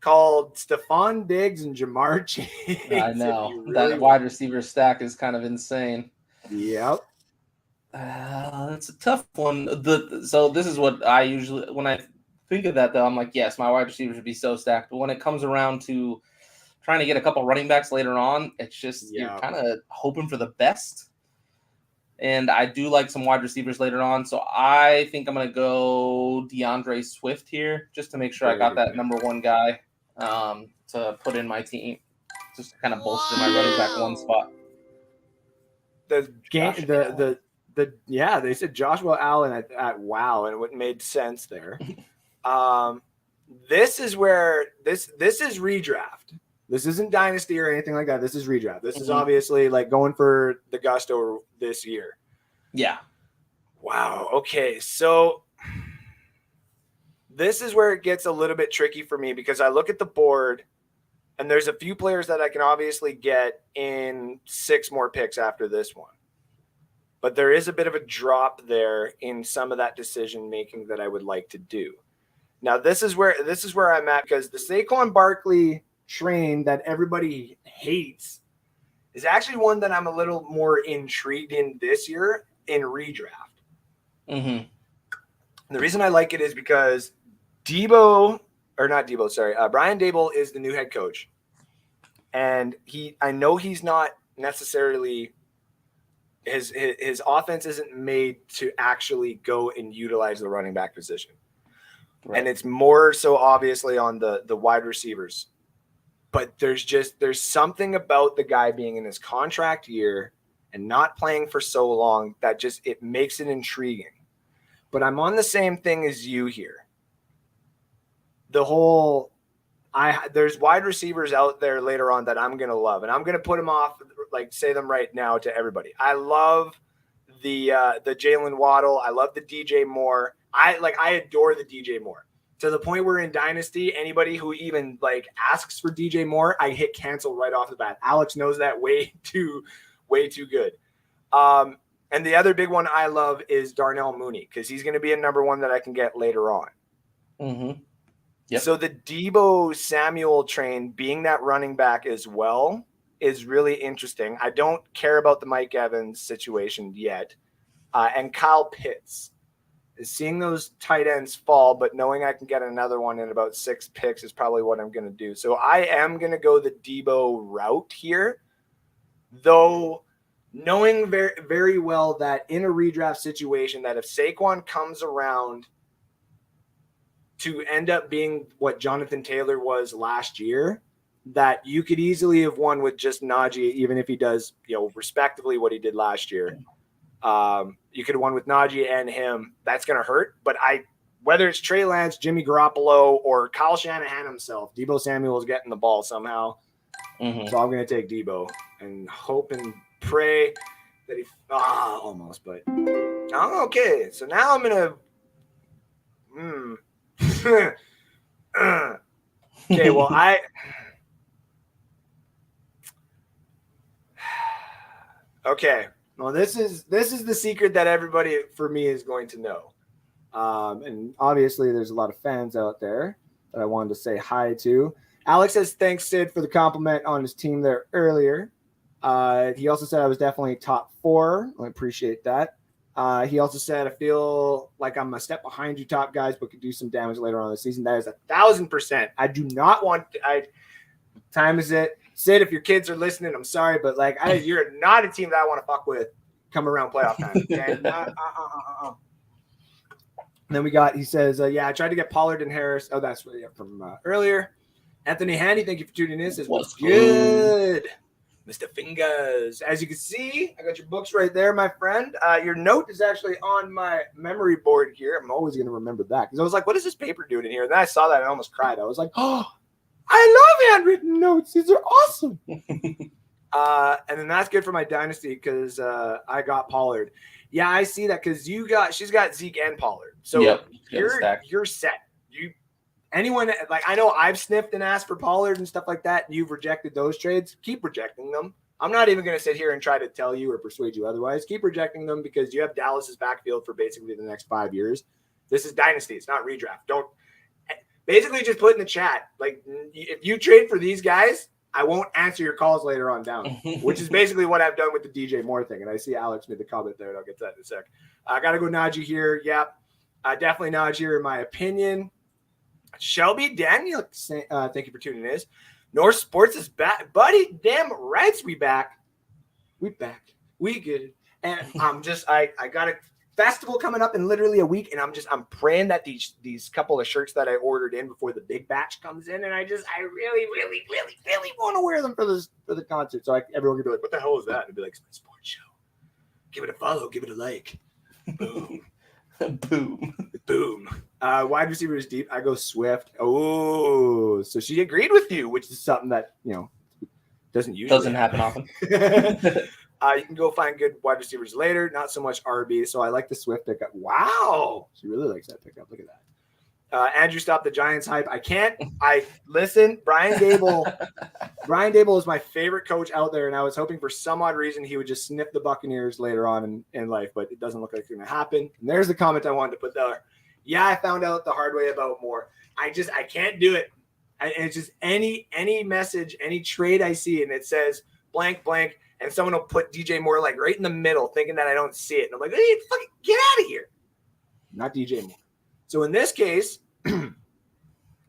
called Stephon Diggs and Jamar Chase. I know. That wide receiver stack is kind of insane. Yep. It's a tough one. So this is what I usually, when I think of that, though, I'm like, yes, my wide receivers would be so stacked. But when it comes around to trying to get a couple running backs later on, it's just you're kind of hoping for the best. And I do like some wide receivers later on. So I think I'm going to go DeAndre Swift here just to make sure I got that number one guy to put in my team, just to kind of bolster my running back one spot. They said Joshua Allen at wow, and it made sense there. This is where this is redraft. This isn't Dynasty or anything like that. This is redraft. This is obviously like going for the gusto this year. Yeah. Wow. Okay. So this is where it gets a little bit tricky for me because I look at the board and there's a few players that I can obviously get in 6 more picks after this one. But there is a bit of a drop there in some of that decision making that I would like to do. Now, this is where I'm at because the Saquon Barkley train that everybody hates is actually one that I'm a little more intrigued in this year in redraft. Mm-hmm. The reason I like it is because Brian Dable is the new head coach. And I know he's not necessarily his offense isn't made to actually go and utilize the running back position. Right. And it's more so obviously on the wide receivers. But there's something about the guy being in his contract year and not playing for so long that it makes it intriguing. But I'm on the same thing as you here. There's wide receivers out there later on that I'm going to love, and I'm going to put them off, like say them right now to everybody. I love the Jalen Waddle. I love the DJ Moore. I adore the DJ Moore. To the point where in Dynasty, anybody who even asks for DJ Moore, I hit cancel right off the bat. Alex knows that way too good. And the other big one I love is Darnell Mooney because he's going to be a number one that I can get later on. Mm-hmm. Yep. So the Deebo Samuel train being that running back as well is really interesting. I don't care about the Mike Evans situation yet. And Kyle Pitts. Seeing those tight ends fall, but knowing I can get another one in about 6 picks is probably what I'm going to do. So I am going to go the Deebo route here, though knowing very, very well that in a redraft situation that if Saquon comes around to end up being what Jonathan Taylor was last year, that you could easily have won with just Najee, even if he does, respectively what he did last year. You could have won with Najee and him. That's going to hurt. But whether it's Trey Lance, Jimmy Garoppolo, or Kyle Shanahan himself, Deebo Samuel is getting the ball somehow. Mm-hmm. So I'm going to take Deebo and hope and pray that he almost. But okay. So now I'm going to. Okay. Well, Okay. Well, this is the secret that everybody for me is going to know. And obviously there's a lot of fans out there that I wanted to say hi to. Alex says, thanks, Sid, for the compliment on his team there earlier. He also said I was definitely top 4. I appreciate that. He also said, I feel like I'm a step behind you top guys, but could do some damage later on in the season. That is 1,000%. I do not want time is it? Sid, if your kids are listening, I'm sorry, but you're not a team that I want to fuck with come around playoff time. Okay? And then we got, he says, I tried to get Pollard and Harris. Oh, that's from earlier. Anthony Handy, thank you for tuning in. Says, what's good? Mr. Fingers. As you can see, I got your books right there, my friend. Your note is actually on my memory board here. I'm always going to remember that because I was like, what is this paper doing in here? And then I saw that and I almost cried. I was like, oh, I love handwritten notes. These are awesome. And then that's good for my dynasty because I got Pollard. Yeah, I see that because she's got Zeke and Pollard. So you're set. Anyone, like, I know I've sniffed and asked for Pollard and stuff like that, and you've rejected those trades. Keep rejecting them. I'm not even going to sit here and try to tell you or persuade you otherwise. Keep rejecting them because you have Dallas's backfield for basically the next 5 years. This is dynasty. It's not redraft. Don't basically just put in the chat, like, if you trade for these guys, I won't answer your calls later on down, which is basically what I've done with the DJ Moore thing. And I see Alex made the comment there, and I'll get to that in a sec. I got to go Najee here. Yep. Definitely Najee here in my opinion. Shelby Daniel, thank you for tuning in. North Sports is back. Buddy, damn rights, we back. We back. We good. And I got a festival coming up in literally a week, and I'm praying that these couple of shirts that I ordered in before the big batch comes in, and I really want to wear them for the concert. So everyone can be like, what the hell is that? And be like, it's my sports show. Give it a follow, give it a like. Boom. Boom. Wide receivers deep. I go Swift. Oh, so she agreed with you, which is something that doesn't happen often. You can go find good wide receivers later. Not so much RB. So I like the Swift pickup. Wow, she really likes that pickup. Look at that. Andrew, stop the Giants hype. I can't. Listen. Brian Dable is my favorite coach out there, and I was hoping for some odd reason he would just sniff the Buccaneers later on in life, but it doesn't look like it's going to happen. And there's the comment I wanted to put there. Yeah, I found out the hard way about Moore. I can't do it. It's just any message, any trade I see, and it says blank, and someone will put DJ Moore like right in the middle, thinking that I don't see it. And I'm like, hey, fucking get out of here. Not DJ Moore. So in this case,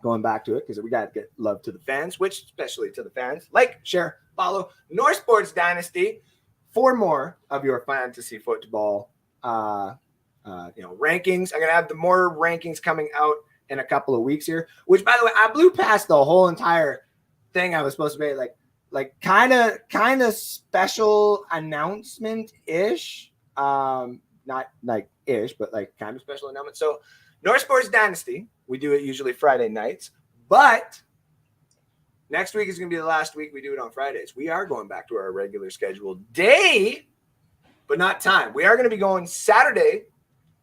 going back to it, because we got to get love to the fans, which especially to the fans, like, share, follow North Sports Dynasty for more of your fantasy football rankings. I'm going to have the more rankings coming out in a couple of weeks here, which, by the way, I blew past the whole entire thing I was supposed to be like kind of special announcement-ish. Not like ish, but like kind of special announcement. So North Sports Dynasty, we do it usually Friday nights, but next week is going to be the last week we do it on Fridays. We are going back to our regular scheduled day, but not time. We are going to be going Saturday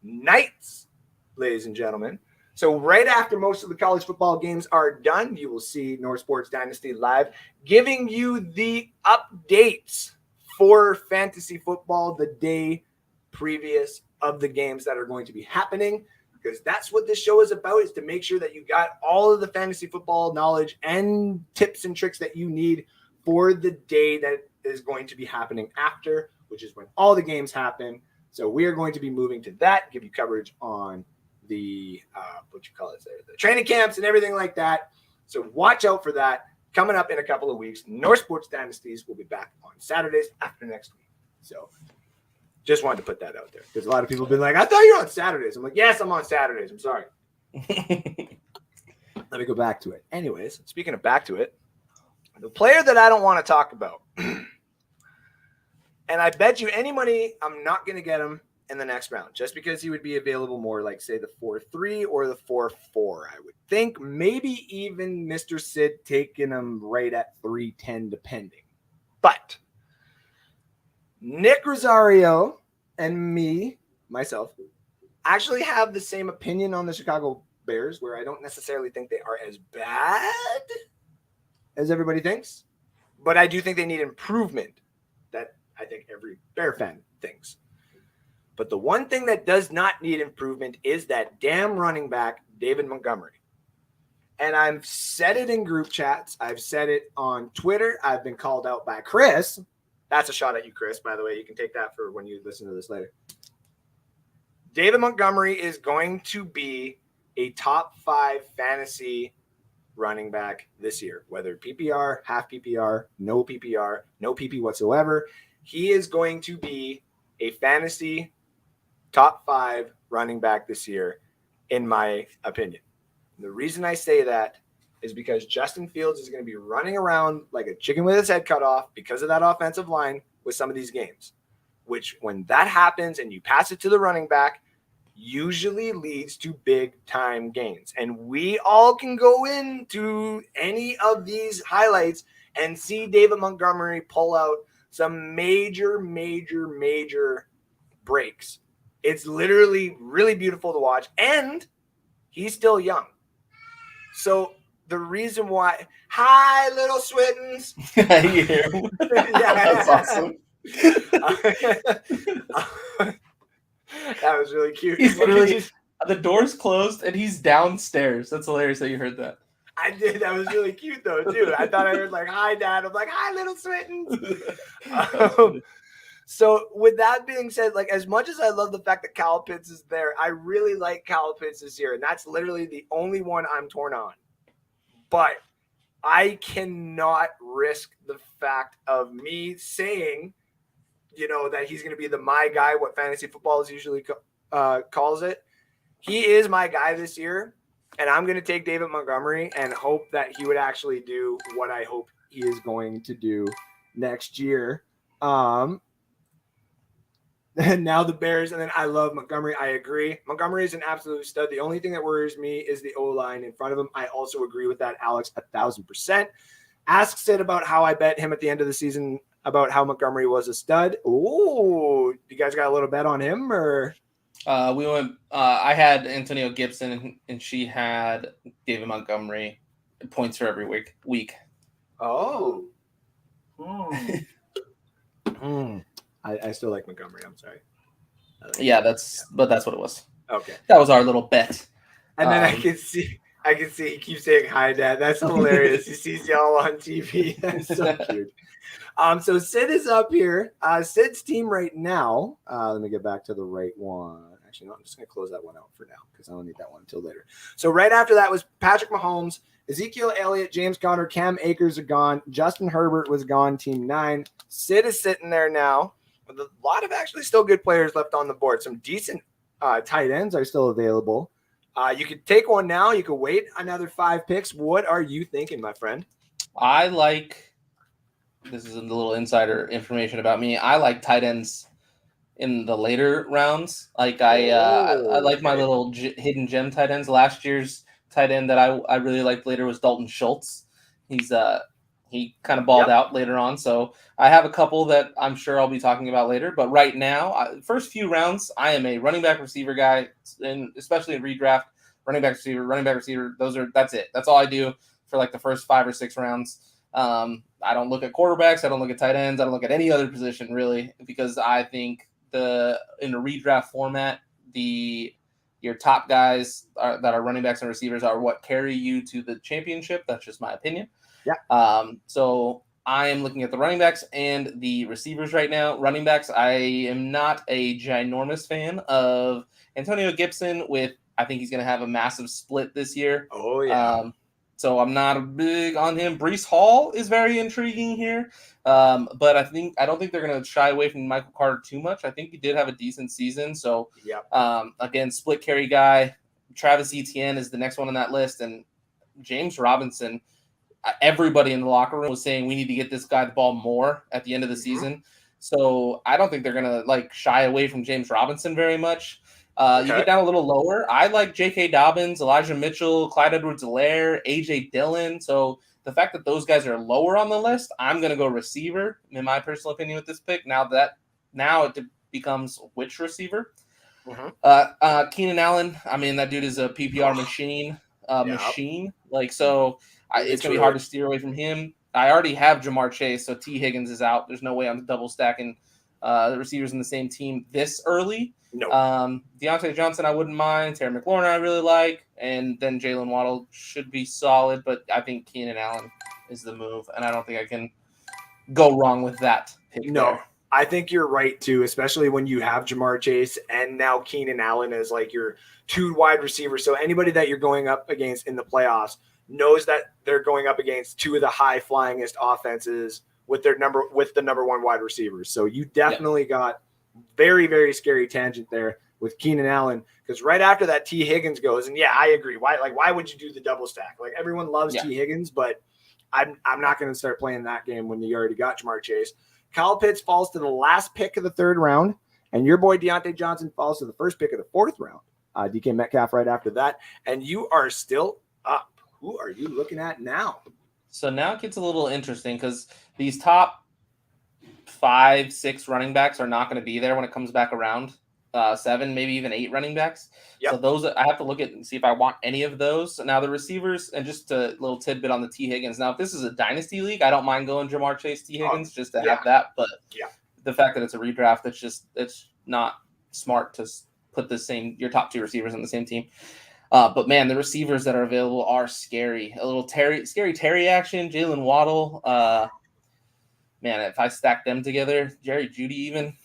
nights, ladies and gentlemen. So right after most of the college football games are done, you will see North Sports Dynasty live, giving you the updates for fantasy football the day previous of the games that are going to be happening, because that's what this show is about, is to make sure that you got all of the fantasy football knowledge and tips and tricks that you need for the day that is going to be happening after, which is when all the games happen. So we are going to be moving to that, give you coverage on the the training camps and everything like that. So watch out for that coming up in a couple of weeks. North Sports Dynasties will be back on Saturdays after next week. So just wanted to put that out there because a lot of people have been like, I thought you were on Saturdays. I'm like, yes, I'm on Saturdays. I'm sorry. Let me go back to it. Anyways, speaking of back to it, the player that I don't want to talk about, and I bet you any money I'm not going to get him in the next round, just because he would be available more like, say, the 4-3 or the 4-4. I would think maybe even Mr. Sid taking him right at 310, depending. But Nick Rosario and myself, actually have the same opinion on the Chicago Bears, where I don't necessarily think they are as bad as everybody thinks, but I do think they need improvement. That I think every Bear fan thinks. But the one thing that does not need improvement is that damn running back, David Montgomery. And I've said it in group chats. I've said it on Twitter. I've been called out by Chris. That's a shot at you, Chris, by the way. You can take that for when you listen to this later. David Montgomery is going to be a top 5 fantasy running back this year, whether PPR, half PPR, no PP whatsoever. He is going to be a fantasy top 5 running back this year, in my opinion. The reason I say that is because Justin Fields is going to be running around like a chicken with his head cut off because of that offensive line with some of these games, which when that happens and you pass it to the running back, usually leads to big time gains. And we all can go into any of these highlights and see David Montgomery pull out some major breaks. It's literally really beautiful to watch, and he's still young. So the reason why, hi, little Swintons. That's awesome. That was really cute. He's literally, the door's closed and he's downstairs. That's hilarious that you heard that. I did. That was really cute though too. I thought I heard like, hi, Dad. I'm like, hi, little Swintons. So with that being said, like as much as I love the fact that Kyle Pitts is there, I really like Kyle Pitts this year. And that's literally the only one I'm torn on. But I cannot risk the fact of me saying, that he's going to be my guy, what fantasy football is usually calls it. He is my guy this year. And I'm going to take David Montgomery and hope that he would actually do what I hope he is going to do next year. And now the Bears, and then I love Montgomery. I agree. Montgomery is an absolute stud. The only thing that worries me is the O-line in front of him. I also agree with that, Alex, 1,000%. Ask Sid about how I bet him at the end of the season about how Montgomery was a stud. Ooh, you guys got a little bet on him, or? We went. I had Antonio Gibson, and she had David Montgomery. Points for every week. Oh. I still like Montgomery. I'm sorry. But that's what it was. Okay. That was our little bet. And then I can see he keeps saying hi, Dad. That's hilarious. He sees y'all on TV. That's so cute. So Sid is up here. Sid's team right now. Let me get back to the right one. Actually, no, I'm just going to close that one out for now because I don't need that one until later. So right after that was Patrick Mahomes, Ezekiel Elliott, James Conner, Cam Akers are gone. Justin Herbert was gone, team 9. Sid is sitting there now with a lot of actually still good players left on the board. Some decent tight ends are still available. You could take one now. You could wait another 5 picks. What are you thinking, my friend? This is a little insider information about me. I like tight ends in the later rounds. Like I like my little hidden gem tight ends. Last year's tight end that I really liked later was Dalton Schultz. He kind of balled out later on. So I have a couple that I'm sure I'll be talking about later. But right now, first few rounds, I am a running back receiver guy, and especially in redraft, running back receiver. That's it. That's all I do for like the first 5 or 6 rounds. I don't look at quarterbacks. I don't look at tight ends. I don't look at any other position really, because I think in a redraft format, your top guys that are running backs and receivers are what carry you to the championship. That's just my opinion. Yeah. So I am looking at the running backs and the receivers right now. Running backs, I am not a ginormous fan of Antonio Gibson. I think he's going to have a massive split this year. Oh yeah. So I'm not big on him. Breece Hall is very intriguing here. But I don't think they're going to shy away from Michael Carter too much. I think he did have a decent season. So again, split carry guy. Travis Etienne is the next one on that list. And James Robinson, everybody in the locker room was saying we need to get this guy the ball more at the end of the season. So I don't think they're going to shy away from James Robinson very much. You get down a little lower. I like J.K. Dobbins, Elijah Mitchell, Clyde Edwards-Helaire, A.J. Dillon. So the fact that those guys are lower on the list, I'm going to go receiver, in my personal opinion, with this pick. Now it becomes which receiver. Keenan Allen, I mean, that dude is a PPR machine. It's going to be hard to steer away from him. I already have Jamar Chase, so T. Higgins is out. There's no way I'm double stacking the receivers in the same team this early. No. Deontay Johnson, I wouldn't mind. Terry McLaurin, I really like. And then Jalen Waddle should be solid, but I think Keenan Allen is the move, and I don't think I can go wrong with that pick. No, there. I think you're right, too, especially when you have Jamar Chase and now Keenan Allen as your 2 wide receivers. So anybody that you're going up against in the playoffs knows that they're going up against 2 of the high-flyingest offenses with the number 1 wide receivers. So you definitely got very, very scary tangent there with Keenan Allen, because right after that, T. Higgins goes, and yeah, I agree. Why would you do the double stack? Like, everyone loves T. Higgins, but I'm not going to start playing that game when you already got Jamar Chase. Kyle Pitts falls to the last pick of the 3rd round, and your boy Deontay Johnson falls to the first pick of the 4th round. DK Metcalf right after that, and you are still up. Who are you looking at now? So now it gets a little interesting because these top 5, 6 running backs are not going to be there when it comes back around. 7, maybe even 8 running backs. Yep. So those I have to look at and see if I want any of those. Now the receivers, and just a little tidbit on the T. Higgins. Now if this is a dynasty league, I don't mind going Jamar Chase, T. Higgins just to have that. But the fact that it's a redraft, it's not smart to put your top 2 receivers on the same team. But man, the receivers that are available are scary. A little scary Terry action, Jalen Waddle. Man, if I stack them together, Jerry Jeudy even,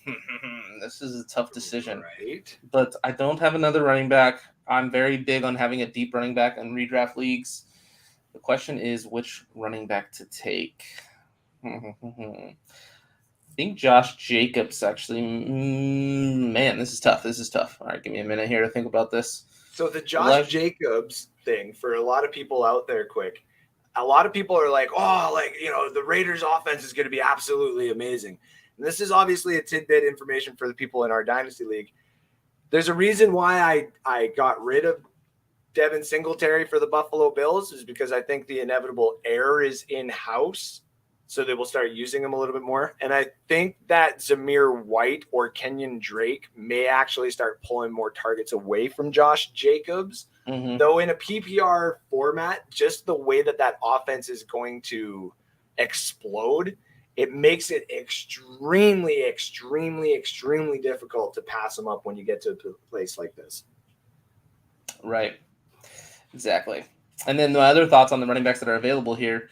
this is a tough decision. Right. But I don't have another running back. I'm very big on having a deep running back in redraft leagues. The question is which running back to take. I think Josh Jacobs actually. Man, this is tough. All right, give me a minute here to think about this. So the Josh Jacobs thing, for a lot of people out there, a lot of people are like, the Raiders offense is going to be absolutely amazing. And this is obviously a tidbit information for the people in our Dynasty League. There's a reason why I got rid of Devin Singletary for the Buffalo Bills, is because I think the inevitable error is in-house. So they will start using him a little bit more. And I think that Zamir White or Kenyon Drake may actually start pulling more targets away from Josh Jacobs. Mm-hmm. Though in a PPR format, just the way that offense is going to explode, it makes it extremely, extremely, extremely difficult to pass them up when you get to a place like this. Right. Exactly. And then the other thoughts on the running backs that are available here.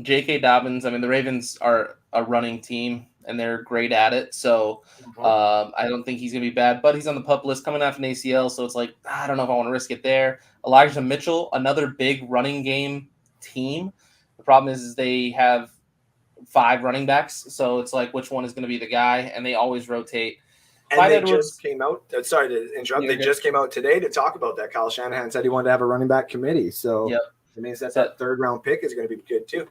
J.K. Dobbins, I mean, the Ravens are a running team, and they're great at it. So I don't think he's going to be bad. But he's on the PUP list coming off an ACL, so it's like, I don't know if I want to risk it there. Elijah Mitchell, another big running game team. The problem is they have 5 running backs, so it's like which one is going to be the guy, and they always rotate. And Clyde Edwards just came out. Sorry to interrupt. They just came out today to talk about that. Kyle Shanahan said he wanted to have a running back committee. So it means that 3rd round pick is going to be good too.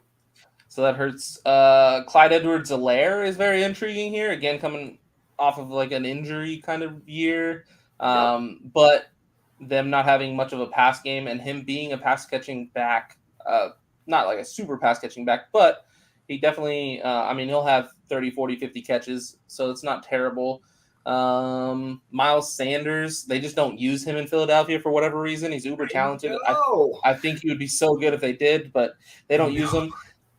So that hurts. Clyde Edwards-Helaire is very intriguing here. Again, coming off of like an injury kind of year. But them not having much of a pass game and him being a pass catching back, not like a super pass catching back, but he definitely, he'll have 30, 40, 50 catches. So it's not terrible. Miles Sanders, they just don't use him in Philadelphia for whatever reason. He's uber talented. I think he would be so good if they did, but they don't use him.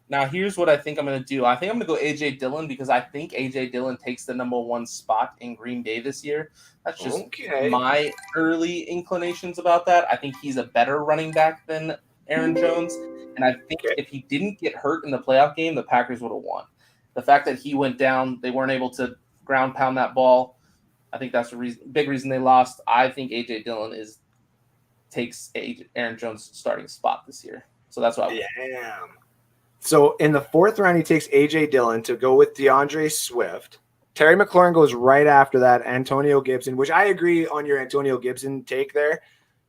Now, here's what I think I'm going to do. I think I'm going to go A.J. Dillon because I think A.J. Dillon takes the number 1 spot in Green Bay this year. That's just my early inclinations about that. I think he's a better running back than Aaron Jones. And I think if he didn't get hurt in the playoff game, the Packers would have won. The fact that he went down, they weren't able to ground pound that ball. I think that's the big reason they lost. I think A.J. Dillon takes Aaron Jones' starting spot this year. So that's why. Damn. So in the 4th round, he takes A.J. Dillon to go with DeAndre Swift. Terry McLaurin goes right after that, Antonio Gibson, which I agree on your Antonio Gibson take there.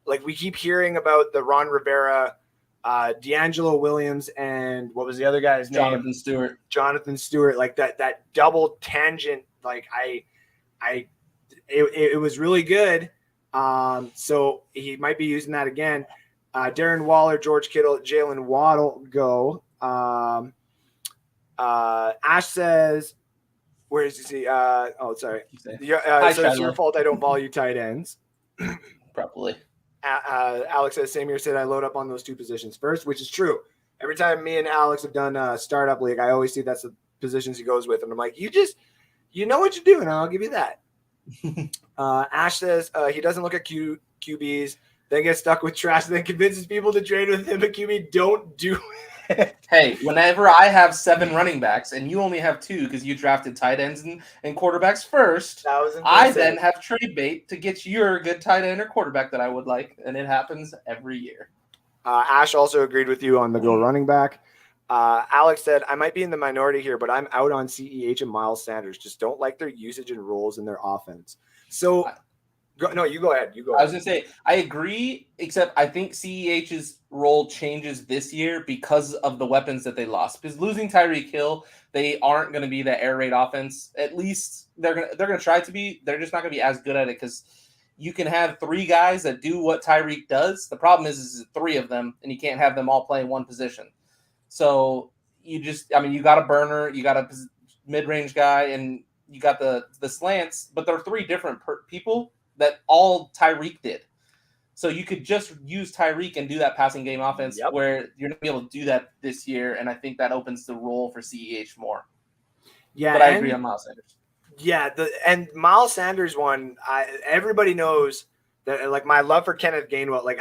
Like, we keep hearing about the Ron Rivera, D'Angelo Williams, and what was the other guy's name? Jonathan Stewart. Like that double tangent. Like it was really good. So he might be using that again. Darren Waller, George Kittle, Jalen Waddle go. Ash says, where is he? Sorry. So it's your fault I don't value tight ends. Probably. Alex says, same here, said I load up on those 2 positions first, which is true. Every time me and Alex have done a startup league, I always see that's the positions he goes with. And I'm like, you know what you're doing. I'll give you that. Ash says he doesn't look at QBs, then gets stuck with trash, then convinces people to trade with him. But QB, don't do it. Hey, whenever I have 7 running backs and you only have 2 because you drafted tight ends and quarterbacks first, I then have trade bait to get your good tight end or quarterback that I would like, and it happens every year. Ash also agreed with you on the go running back. Alex said, I might be in the minority here, but I'm out on CEH and Miles Sanders. Just don't like their usage and roles in their offense. So, you go ahead. I was going to say, I agree, except I think CEH's role changes this year because of the weapons that they lost. Because losing Tyreek Hill, they aren't going to be the air raid offense. At least they're going to try to be. They're just not going to be as good at it because you can have three guys that do what Tyreek does. The problem is three of them, and you can't have them all playing one position. So you got a burner, you got a mid-range guy, and you got the slants, but they're three different people that all Tyreek did. So you could just use Tyreek and do that passing game offense where you're not going to be able to do that this year, and I think that opens the role for CEH more. Yeah, but I agree on Miles Sanders. Yeah, and Miles Sanders one, everybody knows that, like, my love for Kenneth Gainwell, like,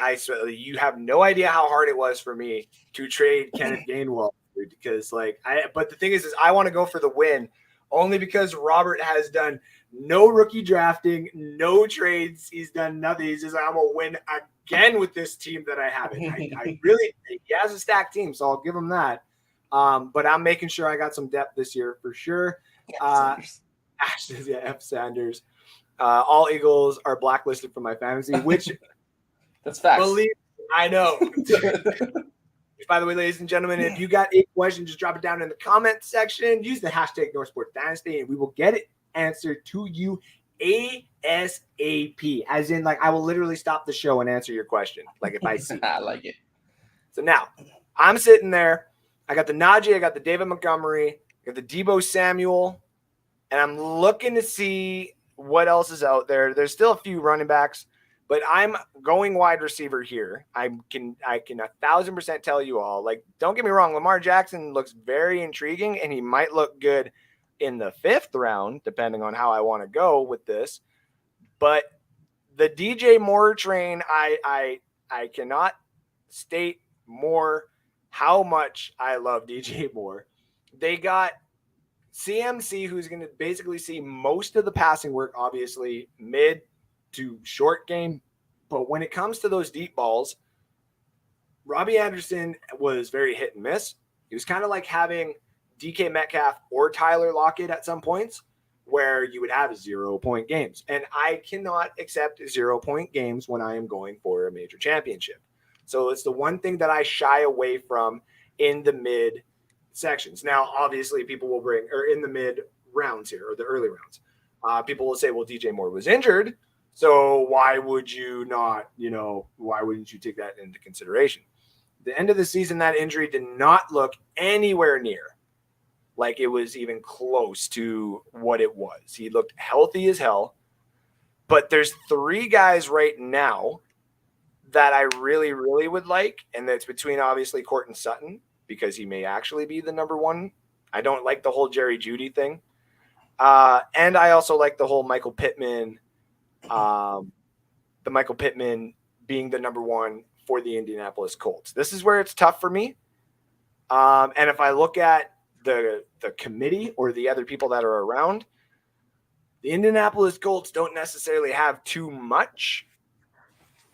you have no idea how hard it was for me to trade Kenneth Gainwell, because, like, but the thing is I want to go for the win, only because Robert has done no rookie drafting, no trades. He's done nothing. He's just like, I'm going to win again with this team that I have. I really think he has a stacked team, so I'll give him that. But I'm making sure I got some depth this year for sure. F. Sanders. All Eagles are blacklisted from my fantasy, which that's facts. I know. By the way, ladies and gentlemen, if you got a question, just drop it down in the comment section. Use the hashtag #NorthSportsDynasty, and we will get it answered to you ASAP. As in, like, I will literally stop the show and answer your question. Like, if I see it. I like it. So now, I'm sitting there. I got the Najee. I got the David Montgomery. I got the Deebo Samuel. And I'm looking to see what else is out there. There's still a few running backs, but I'm going wide receiver here. I can 1,000% tell you all. Like, don't get me wrong, Lamar Jackson looks very intriguing, and he might look good in the 5th round, depending on how I want to go with this. But the DJ Moore train, I cannot state more how much I love DJ Moore. They got CMC, who's going to basically see most of the passing work, obviously mid to short game. But when it comes to those deep balls, Robbie Anderson was very hit and miss. He was kind of like having DK Metcalf or Tyler Lockett at some points, where you would have 0-point games. And I cannot accept 0-point games when I am going for a major championship. So it's the one thing that I shy away from in the mid sections. Now, obviously, people will bring, or in the mid rounds here, or the early rounds, people will say, well, DJ Moore was injured, so why would you not, why wouldn't you take that into consideration? The end of the season, that injury did not look anywhere near like it was even close to what it was. He looked healthy as hell, but there's 3 guys right now that I really, really would like, and that's between, obviously, Courtland Sutton, because he may actually be the number 1. I don't like the whole Jerry Jeudy thing. And I also like the whole Michael Pittman, the Michael Pittman being the number 1 for the Indianapolis Colts. This is where it's tough for me. And if I look at the committee or the other people that are around, the Indianapolis Colts don't necessarily have too much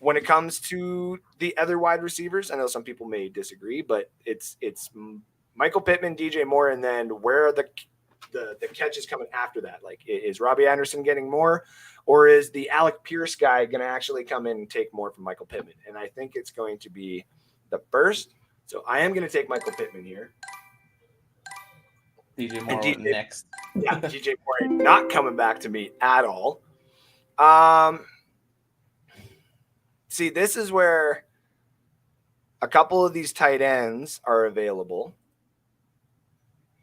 when it comes to the other wide receivers. I know some people may disagree, but it's Michael Pittman, DJ Moore, and then where are the catches coming after that? Like, is Robbie Anderson getting more, or is the Alec Pierce guy going to actually come in and take more from Michael Pittman? And I think it's going to be the first. So I am going to take Michael Pittman here. DJ Moore next. Yeah, DJ Moore not coming back to me at all. See, this is where a couple of these tight ends are available,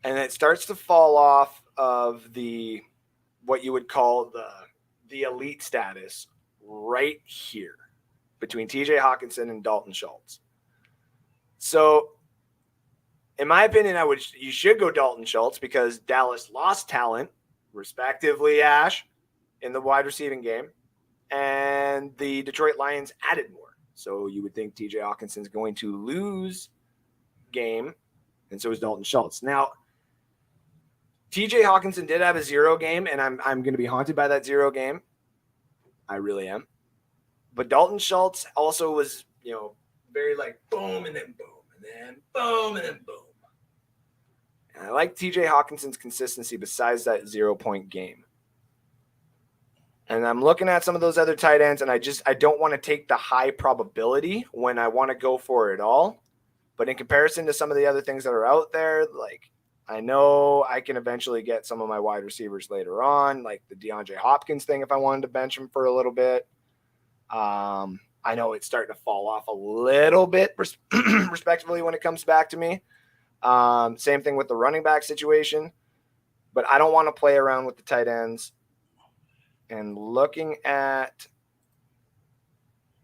and it starts to fall off of the what you would call the elite status right here between TJ Hawkinson and Dalton Schultz. So, in my opinion, you should go Dalton Schultz because Dallas lost talent, respectively, Ash, in the wide receiving game. And the Detroit Lions added more. So you would think TJ Hawkinson's going to lose game, and so is Dalton Schultz. Now, TJ Hawkinson did have a 0 game, and I'm going to be haunted by that 0 game. I really am. But Dalton Schultz also was, very like boom and then boom and then boom and then boom. And I like TJ Hawkinson's consistency besides that 0-point game. And I'm looking at some of those other tight ends, and I don't want to take the high probability when I want to go for it all. But in comparison to some of the other things that are out there, like I know I can eventually get some of my wide receivers later on, like the DeAndre Hopkins thing if I wanted to bench him for a little bit. I know it's starting to fall off a little bit respectively when it comes back to me. Same thing with the running back situation. But I don't want to play around with the tight ends. And looking at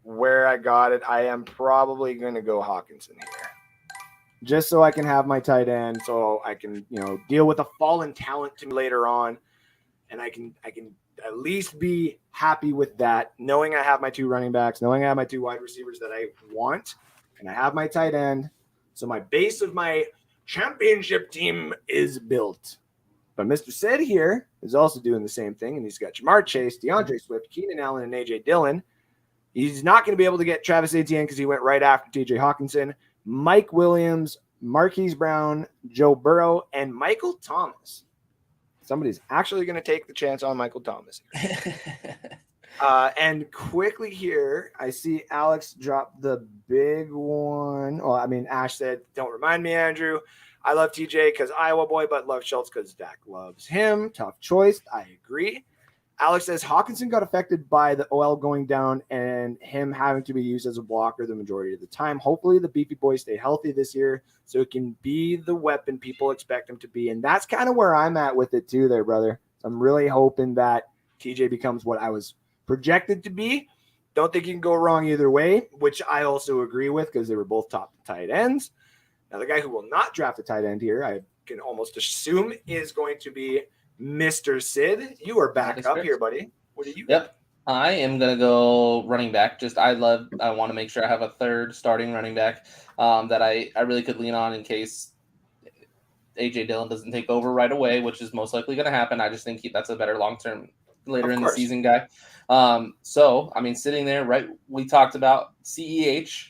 where I got it, I am probably going to go Hawkinson here. Just so I can have my tight end, so I can, deal with a fallen talent to me later on. And I can at least be happy with that, knowing I have my 2 running backs, knowing I have my 2 wide receivers that I want, and I have my tight end. So my base of my championship team is built. But Mr. Sid here is also doing the same thing, and he's got Jamar Chase, DeAndre Swift, Keenan Allen, and A.J. Dillon. He's not going to be able to get Travis Etienne because he went right after T.J. Hawkinson, Mike Williams, Marquise Brown, Joe Burrow, and Michael Thomas. Somebody's actually going to take the chance on Michael Thomas. And quickly here, I see Alex drop the big one. Oh, Ash said, don't remind me, Andrew. I love TJ because Iowa boy, but love Schultz because Dak loves him. Tough choice. I agree. Alex says Hawkinson got affected by the OL going down and him having to be used as a blocker the majority of the time. Hopefully the beefy boys stay healthy this year so it can be the weapon people expect him to be. And that's kind of where I'm at with it too there, brother. I'm really hoping that TJ becomes what I was projected to be. Don't think you can go wrong either way, which I also agree with because they were both top tight ends. Now, the guy who will not draft a tight end here, I can almost assume, is going to be Mr. Sid. You are back up here, buddy. What do you got? Yep. I am going to go running back. I want to make sure I have a third starting running back that I really could lean on in case A.J. Dillon doesn't take over right away, which is most likely going to happen. I just think that's a better long-term later in the season guy. Sitting there, right, we talked about CEH.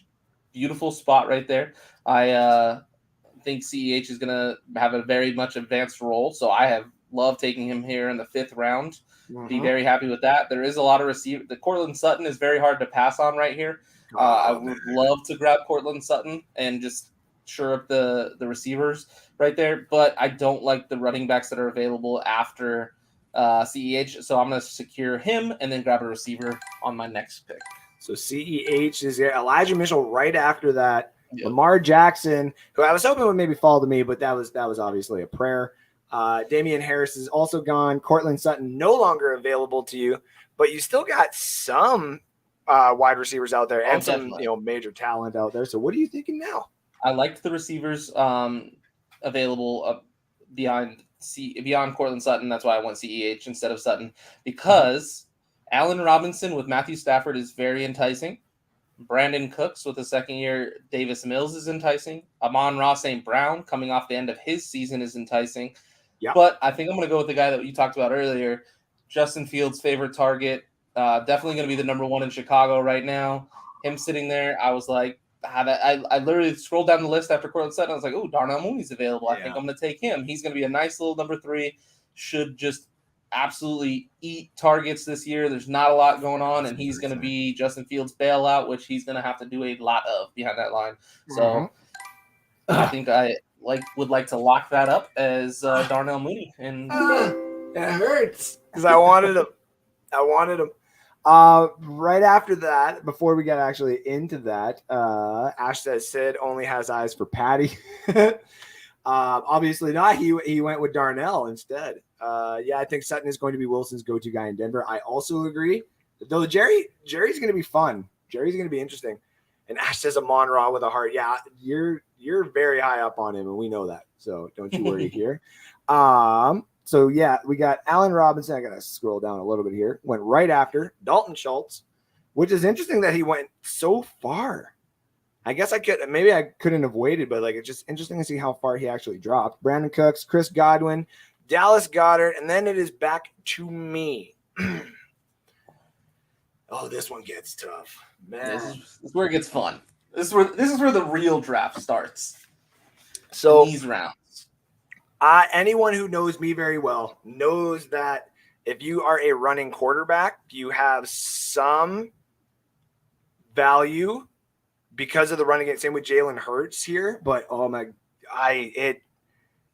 Beautiful spot right there. I think CEH is going to have a very much advanced role, so I have loved taking him here in the 5th round. Be very happy with that. There is a lot of receiver. The Cortland Sutton is very hard to pass on right here. I would love to grab Cortland Sutton and just shore up the receivers right there, but I don't like the running backs that are available after CEH, so I'm going to secure him and then grab a receiver on my next pick. So CEH is Elijah Mitchell right after that. Yep. Lamar Jackson, who I was hoping would maybe fall to me, but that was obviously a prayer. Damian Harris is also gone. Cortland Sutton no longer available to you, but you still got some wide receivers out there and some major talent out there. So what are you thinking now? I liked the receivers available beyond Cortland Sutton. That's why I went CEH instead of Sutton, because Allen Robinson with Matthew Stafford is very enticing. Brandon Cooks with a second-year Davis Mills is enticing. Amon-Ra St. Brown coming off the end of his season is enticing. Yep. But I think I'm going to go with the guy that you talked about earlier, Justin Fields' favorite target. Definitely going to be the number 1 in Chicago right now. Him sitting there, I was like, I literally scrolled down the list after Cortland Sutton. I was like, oh, Darnell Mooney's available. I think I'm going to take him. He's going to be a nice little number 3. Should just absolutely eat targets this year. There's not a lot going on, and he's going to be Justin Fields' bailout, which he's going to have to do a lot of behind that line. So I think I would like to lock that up as Darnell Mooney. And it hurts because I wanted him. Right after that, before we get actually into that, Ash says Sid only has eyes for Patty. Obviously not. He went with Darnell instead. I think Sutton is going to be Wilson's go-to guy in Denver. I also agree. Though Jerry's going to be fun. Jerry's going to be interesting. And Ash says Amon-Ra with a heart. Yeah, you're very high up on him, and we know that. So don't you worry here. So we got Allen Robinson. I got to scroll down a little bit here. Went right after Dalton Schultz, which is interesting that he went so far. I guess I couldn't have waited, but it's just interesting to see how far he actually dropped. Brandon Cooks, Chris Godwin, Dallas Goedert, and then it is back to me. Oh, this one gets tough, man. This is where it gets fun. This is where the real draft starts. So these rounds. Anyone who knows me very well knows that if you are a running quarterback, you have some value because of the running game. Same with Jalen Hurts here, but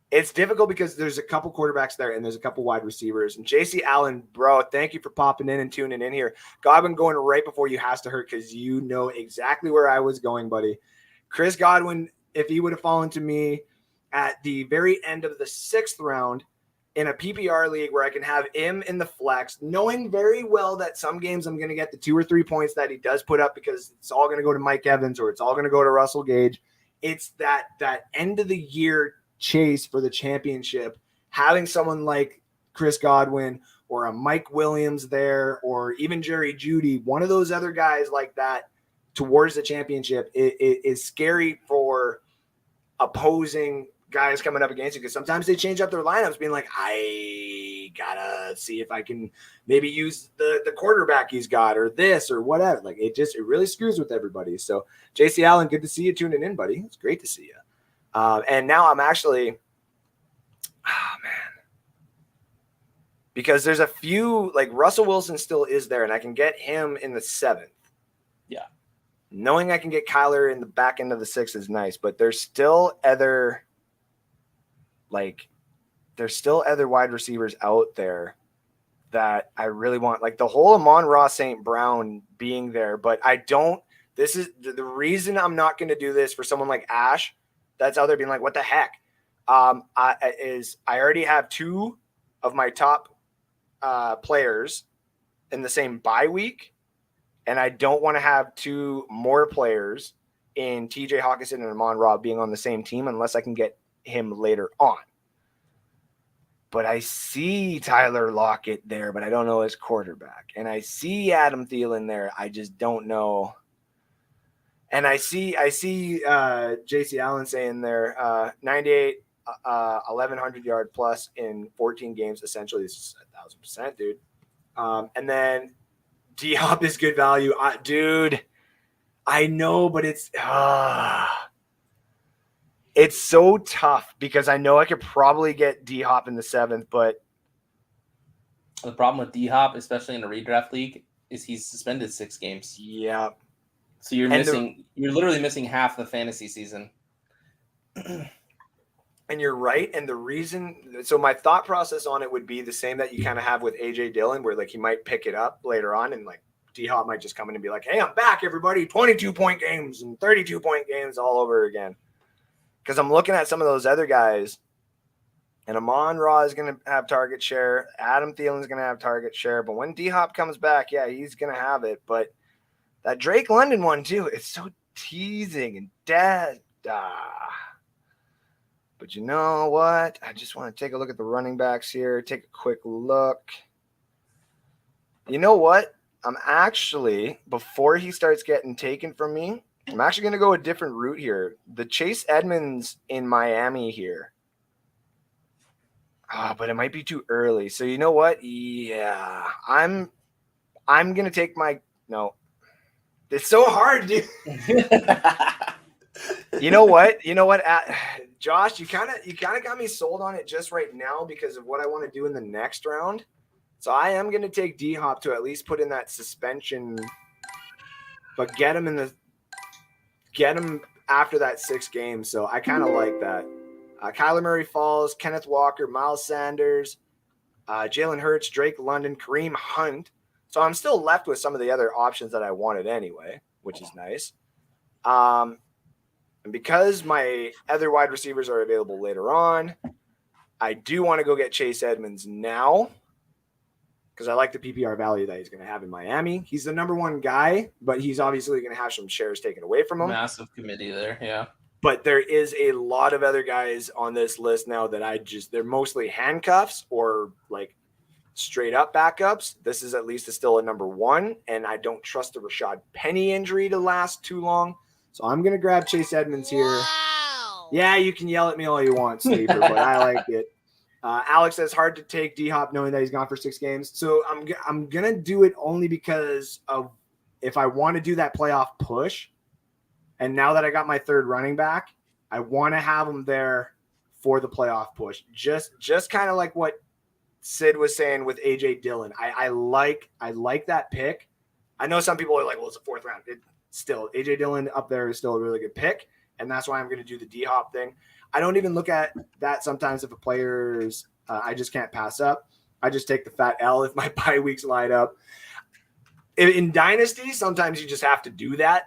it's difficult because there's a couple quarterbacks there and there's a couple wide receivers. And JC Allen, bro, thank you for popping in and tuning in here. Godwin going right before you has to hurt because you know exactly where I was going, buddy. Chris Godwin, if he would have fallen to me at the very end of the 6th round in a PPR league where I can have him in the flex, knowing very well that some games I'm going to get the 2 or 3 points that he does put up because it's all going to go to Mike Evans or it's all going to go to Russell Gage. It's that end of the year chase for the championship, having someone like Chris Godwin or a Mike Williams there or even Jerry Jeudy, one of those other guys like that towards the championship is scary for opposing guys coming up against you because sometimes they change up their lineups being like, I gotta see if I can maybe use the quarterback he's got or this or whatever. Like it really screws with everybody. So JC Allen, good to see you tuning in, buddy. It's great to see you. And now I'm actually, because there's a few, like Russell Wilson still is there, and I can get him in the 7th. Yeah. Knowing I can get Kyler in the back end of the 6th is nice, but there's still other wide receivers out there that I really want. Like the whole Amon-Ra St. Brown being there, but this is the reason I'm not going to do this for someone like Ash that's out there being like, what the heck? I already have 2 of my top players in the same bye week, and I don't want to have 2 more players in TJ Hawkinson and Amon-Ra being on the same team unless I can get him later on. But I see Tyler Lockett there, but I don't know his quarterback. And I see Adam Thielen there. I just don't know. And I see JC Allen saying there, 98, 1,100 yard plus in 14 games. Essentially, it's 1,000%, dude. And then D-Hop is good value. Dude, I know, but it's so tough because I know I could probably get D-Hop in the 7th, but the problem with D-Hop, especially in a redraft league, is he's suspended 6 games. Yeah. So you're literally missing half the fantasy season. And you're right. And the reason, so my thought process on it would be the same that you kind of have with AJ Dillon, where like he might pick it up later on and like D-Hop might just come in and be like, hey, I'm back, everybody. 22-point games and 32-point games all over again. Because I'm looking at some of those other guys, and Amon-Ra is going to have target share. Adam Thielen is going to have target share. But when D-Hop comes back, yeah, he's going to have it. But that Drake London one, too, it's so teasing and dead. But you know what? I just want to take a look at the running backs here. Take a quick look. You know what? I'm actually, before he starts getting taken from me, I'm actually going to go a different route here. The Chase Edmonds in Miami here. But it might be too early. So you know what? Yeah, I'm going to take no. It's so hard, dude. You know what? Josh, you kind of got me sold on it just right now because of what I want to do in the next round. So I am going to take D-Hop to at least put in that suspension, but get him after that 6 games. So I kind of like that. Kyler Murray falls, Kenneth Walker, Miles Sanders, Jalen Hurts, Drake London, Kareem Hunt. So I'm still left with some of the other options that I wanted anyway, which is nice. And because my other wide receivers are available later on, I do want to go get Chase Edmonds now because I like the PPR value that he's going to have in Miami. He's the number 1 guy, but he's obviously going to have some shares taken away from him. Massive committee there, yeah. But there is a lot of other guys on this list now that they're mostly handcuffs or like straight up backups. This is at least still a number 1, and I don't trust the Rashad Penny injury to last too long. So I'm going to grab Chase Edmonds here. Wow. Yeah, you can yell at me all you want, Sleeper, but I like it. Alex says hard to take D-Hop knowing that he's gone for 6 games. So I'm going to do it only because of if I want to do that playoff push. And now that I got my 3rd running back, I want to have him there for the playoff push. Just kind of like what Sid was saying with AJ Dillon. I like that pick. I know some people are like, well, it's a 4th round. Still, AJ Dillon up there is still a really good pick, and that's why I'm going to do the D-Hop thing. I don't even look at that sometimes if a player's I just can't pass up. I just take the fat L if my bye weeks line up. In Dynasty, sometimes you just have to do that.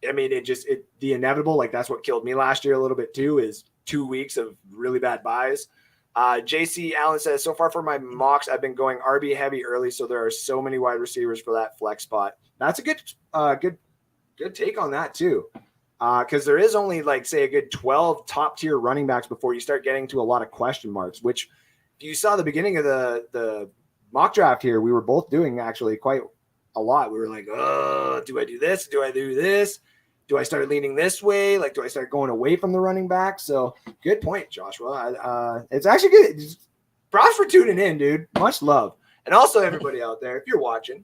I mean, the inevitable, like that's what killed me last year a little bit too, is 2 weeks of really bad buys. JC Allen says, so far for my mocks, I've been going RB heavy early, so there are so many wide receivers for that flex spot. That's a good take on that too. Because there is only like, say, a good 12 top tier running backs before you start getting to a lot of question marks, which if you saw the beginning of the mock draft here, we were both doing actually quite a lot. We were like, oh, do I do this? Do I do this? Do I start leaning this way? Like, do I start going away from the running back? So good point, Joshua. It's actually good. Props for tuning in, dude. Much love. And also everybody out there, if you're watching,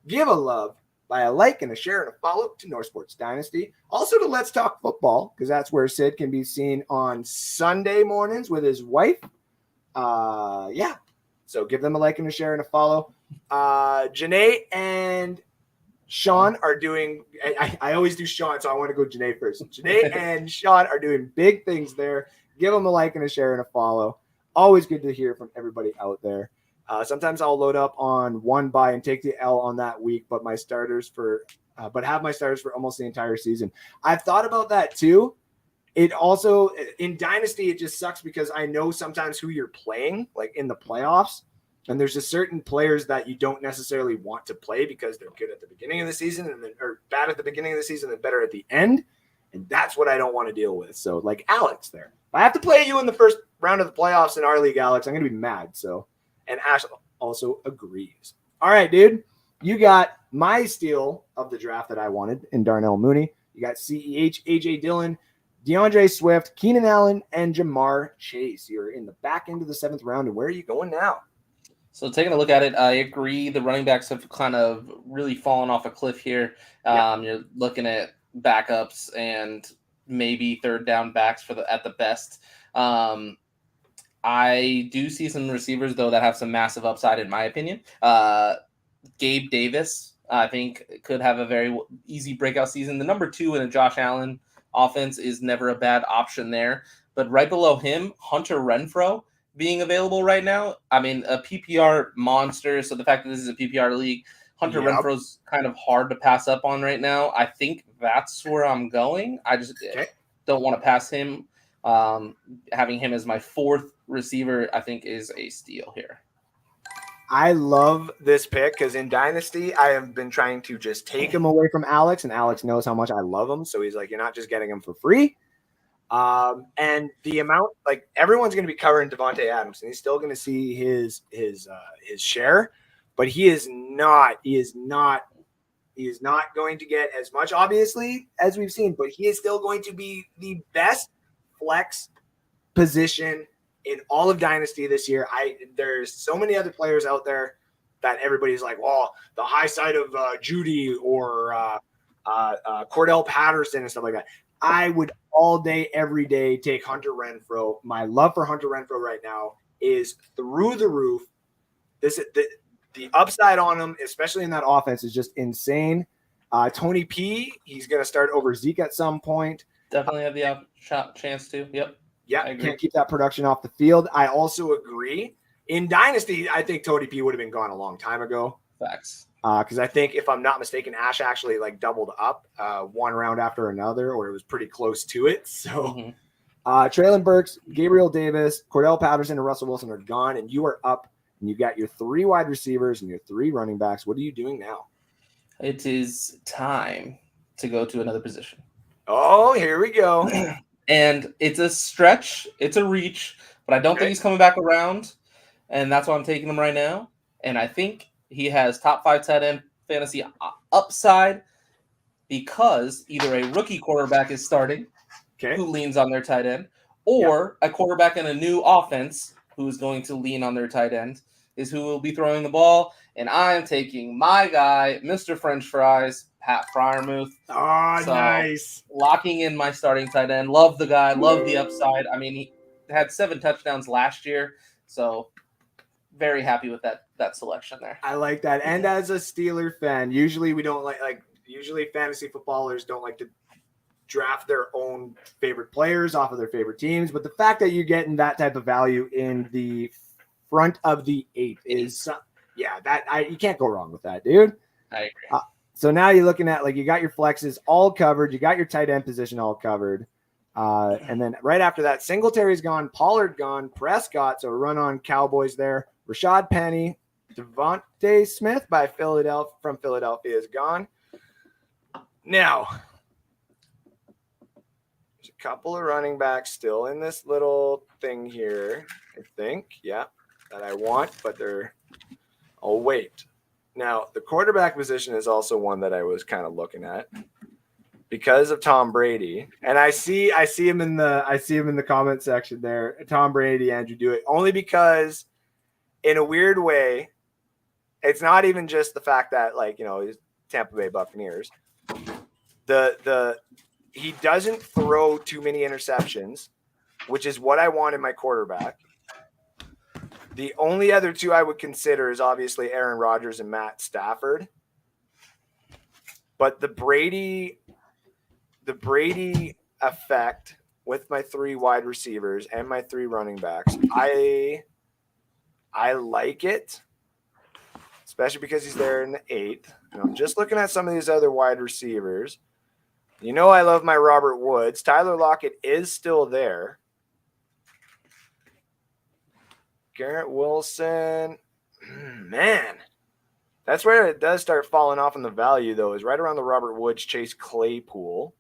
give a love by a like and a share and a follow to North Sports Dynasty. Also to Let's Talk Football, because that's where Sid can be seen on Sunday mornings with his wife. Yeah. So give them a like and a share and a follow. Janae and Sean are doing, I always do Sean, so I want to go Janae first. Janae and Sean are doing big things there. Give them a like and a share and a follow. Always good to hear from everybody out there. Sometimes I'll load up on one buy and take the L on that week, but have my starters for almost the entire season. I've thought about that too. It also, in Dynasty, it just sucks because I know sometimes who you're playing, like in the playoffs. And there's just certain players that you don't necessarily want to play because they're good at the beginning of the season or bad at the beginning of the season and better at the end. And that's what I don't want to deal with. So like Alex there, if I have to play you in the first round of the playoffs in our league, Alex, I'm going to be mad. So, and Ash also agrees. All right, dude, you got my steal of the draft that I wanted in Darnell Mooney. You got CEH, AJ Dillon, DeAndre Swift, Keenan Allen, and Jamar Chase. You're in the back end of the 7th round. And where are you going now? So taking a look at it, I agree. The running backs have kind of really fallen off a cliff here. You're looking at backups and maybe third down backs at the best. I do see some receivers, though, that have some massive upside, in my opinion. Gabe Davis, I think, could have a very easy breakout season. The number 2 in a Josh Allen offense is never a bad option there. But right below him, Hunter Renfrow being available right now. I mean, a PPR monster. So the fact that this is a PPR league, Hunter Renfrow's kind of hard to pass up on right now. I think that's where I'm going. I just don't want to pass him. Having him as my 4th receiver, I think, is a steal here. I love this pick because in Dynasty, I have been trying to just take him away from Alex, and Alex knows how much I love him. So he's like, you're not just getting him for free. And the amount, like everyone's going to be covering Devontae Adams, and he's still going to see his share, but he is not going to get as much, obviously, as we've seen, but he is still going to be the best flex position in all of Dynasty this year. There's so many other players out there that everybody's like, well, the high side of Judy or Cordell Patterson and stuff like that. I would all day, every day take Hunter Renfrow. My love for Hunter Renfrow right now is through the roof. The upside on him, especially in that offense, is just insane. Tony P, he's going to start over Zeke at some point. Definitely have the chance to. Yep. Yeah, can't keep that production off the field. I also agree. In Dynasty, I think Tony P would have been gone a long time ago. Facts. Because I think, if I'm not mistaken, Ash actually like doubled up one round after another, or it was pretty close to it. So Traylon Burks, Gabriel Davis, Cordell Patterson, and Russell Wilson are gone, and you are up, and you got your 3 wide receivers and your 3 running backs. What are you doing now? It is time to go to another position. Oh, here we go. And it's a stretch. It's a reach, but I don't think he's coming back around, and that's why I'm taking him right now. And I think he has top 5 tight end fantasy upside because either a rookie quarterback is starting who leans on their tight end, or a quarterback in a new offense who is going to lean on their tight end is who will be throwing the ball. And I am taking my guy, Mr. French Fries, Pat Freiermuth. Oh, nice. Locking in my starting tight end. Love the guy. Love the upside. I mean, had 7 touchdowns last year, so very happy with that selection there. I like that. And as a Steeler fan, usually we don't usually fantasy footballers don't like to draft their own favorite players off of their favorite teams. But the fact that you're getting that type of value in the front of the 8 is, you can't go wrong with that, dude. I agree. So now you're looking at you got your flexes all covered. You got your tight end position all covered. And then right after that, Singletary's gone, Pollard gone, Prescott. So a run on Cowboys there. Rashad Penny, Devontae Smith from Philadelphia is gone. Now, there's a couple of running backs still in this little thing here, I think. Yeah, that I want, but I'll wait. Now, the quarterback position is also one that I was kind of looking at because of Tom Brady. And I see him in the comment section there. Tom Brady, Andrew, do it only because in a weird way, it's not even just the fact that he's Tampa Bay Buccaneers. He doesn't throw too many interceptions, which is what I want in my quarterback. The only other two I would consider is obviously Aaron Rodgers and Matt Stafford. But the Brady effect with my 3 wide receivers and my 3 running backs, I like it, especially because he's there in the 8th. And I'm just looking at some of these other wide receivers. I love my Robert Woods. Tyler Lockett is still there. Garrett Wilson. Man, that's where it does start falling off in the value, though, is right around the Robert Woods, Chase Claypool.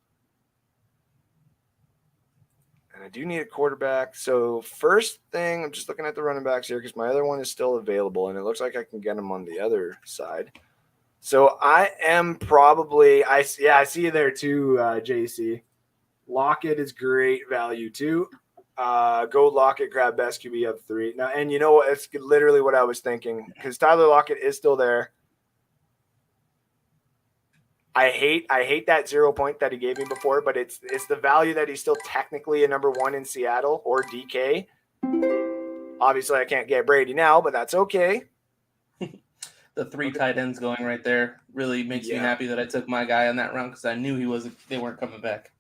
And I do need a quarterback. So first thing, I'm just looking at the running backs here because my other one is still available, and it looks like I can get him on the other side. So I am probably – I see you there too, JC. Lockett is great value too. Go Lockett, grab best QB of 3. Now, and you know what? It's literally what I was thinking because Tyler Lockett is still there. I hate that 0 point that he gave me before, but it's the value that he's still technically a number 1 in Seattle or DK. Obviously, I can't get Brady now, but that's okay. The 3 tight ends going right there really makes me happy that I took my guy on that round because I knew they weren't coming back.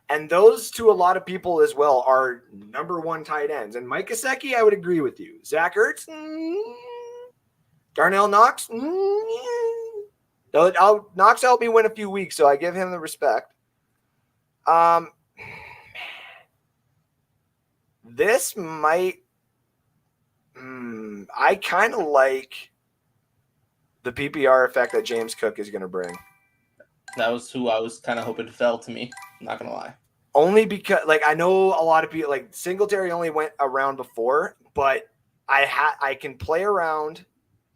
And those, to a lot of people as well, are number 1 tight ends. And Mike Gesicki, I would agree with you. Zach Ertz, Darnell Knox, Knox helped me win a few weeks, so I give him the respect. This might I kind of like the PPR effect that James Cook is going to bring. That was who I was kind of hoping fell to me. I'm not going to lie. Only because, I know a lot of people, Singletary only went around before, but I can play around.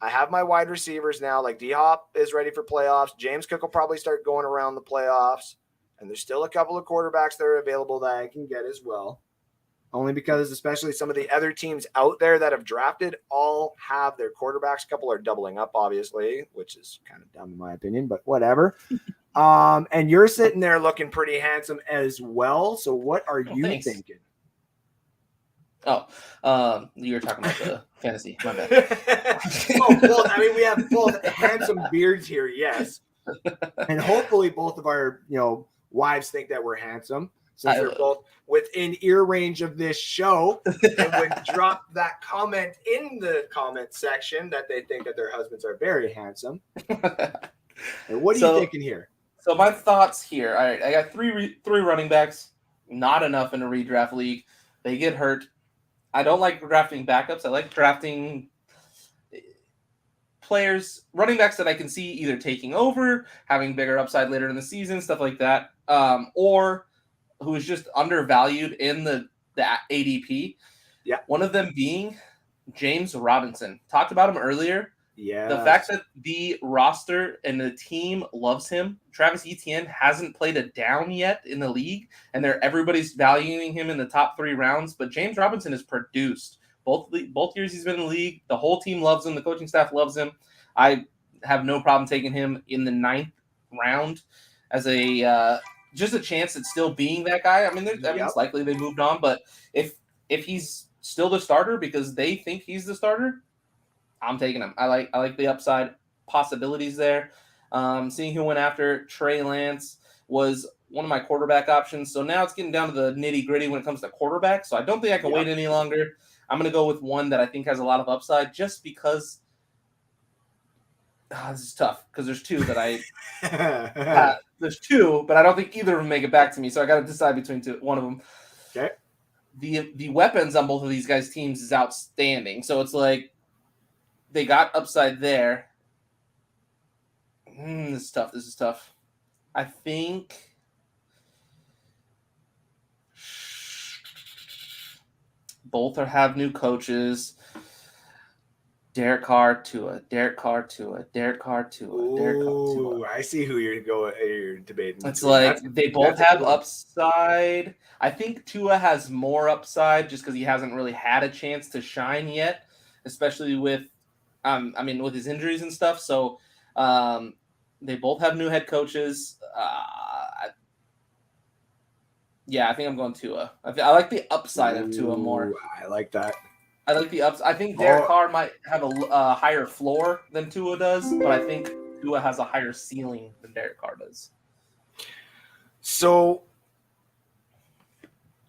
I have my wide receivers now. D-Hop is ready for playoffs. James Cook will probably start going around the playoffs. And there's still a couple of quarterbacks that are available that I can get as well. Only because especially some of the other teams out there that have drafted all have their quarterbacks. A couple are doubling up, obviously, which is kind of dumb in my opinion, but whatever. And you're sitting there looking pretty handsome as well. So what are you thinking? Oh, you were talking about the fantasy. My bad. We have both handsome beards here, yes. And hopefully both of our, wives think that we're handsome. Since they're both within ear range of this show, and would drop that comment in the comment section that they think that their husbands are very handsome. And what are you thinking here? So my thoughts here. All right, I got three running backs. Not enough in a redraft league. They get hurt. I don't like drafting backups. I like drafting players, running backs that I can see either taking over, having bigger upside later in the season, stuff like that, or who is just undervalued in the ADP. Yeah. One of them being James Robinson. Talked about him earlier. Yeah. The fact that the roster and the team loves him. Travis Etienne hasn't played a down yet in the league, and everybody's valuing him in the top 3 rounds. But James Robinson has produced both years he's been in the league. The whole team loves him. The coaching staff loves him. I have no problem taking him in the 9th round as a just a chance at still being that guy. I mean, it's likely they moved on, but if if he's still the starter because they think he's the starter, I'm taking him. I like the upside possibilities there. Seeing who went after Trey Lance was one of my quarterback options. So now it's getting down to the nitty gritty when it comes to quarterback. So I don't think I can wait any longer. I'm going to go with one that I think has a lot of upside just because this is tough because there's two that I there's two, but I don't think either of them make it back to me. So I got to decide between one of them. Okay. The weapons on both of these guys' teams is outstanding. So it's like they got upside there. This is tough. I think both have new coaches. Derek Carr, Tua. Ooh, I see who you're debating. It's like they both have upside. I think Tua has more upside just because he hasn't really had a chance to shine yet, especially with with his injuries and stuff. So they both have new head coaches. I think I'm going Tua. I like the upside of Tua more. I like that. I like the upside. I think Derek Carr might have a higher floor than Tua does, but I think Tua has a higher ceiling than Derek Carr does. So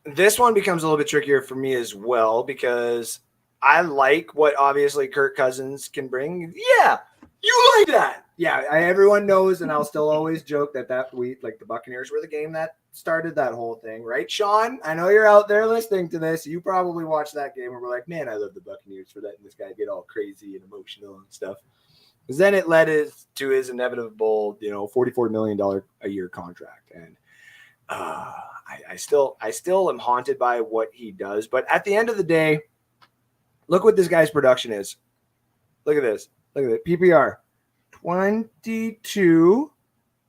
this one becomes a little bit trickier for me as well because I like what obviously Kirk Cousins can bring. Yeah, you like that. Yeah, everyone knows, and I'll still always joke that week, like the Buccaneers were the game that started that whole thing, right, Sean? I know you're out there listening to this. You probably watched that game and were like, man, I love the Buccaneers for letting this guy get all crazy and emotional and stuff. Because then it led to his inevitable, $44 million a year contract. And I still am haunted by what he does. But at the end of the day, look what this guy's production is. Look at this. Look at it. PPR. 22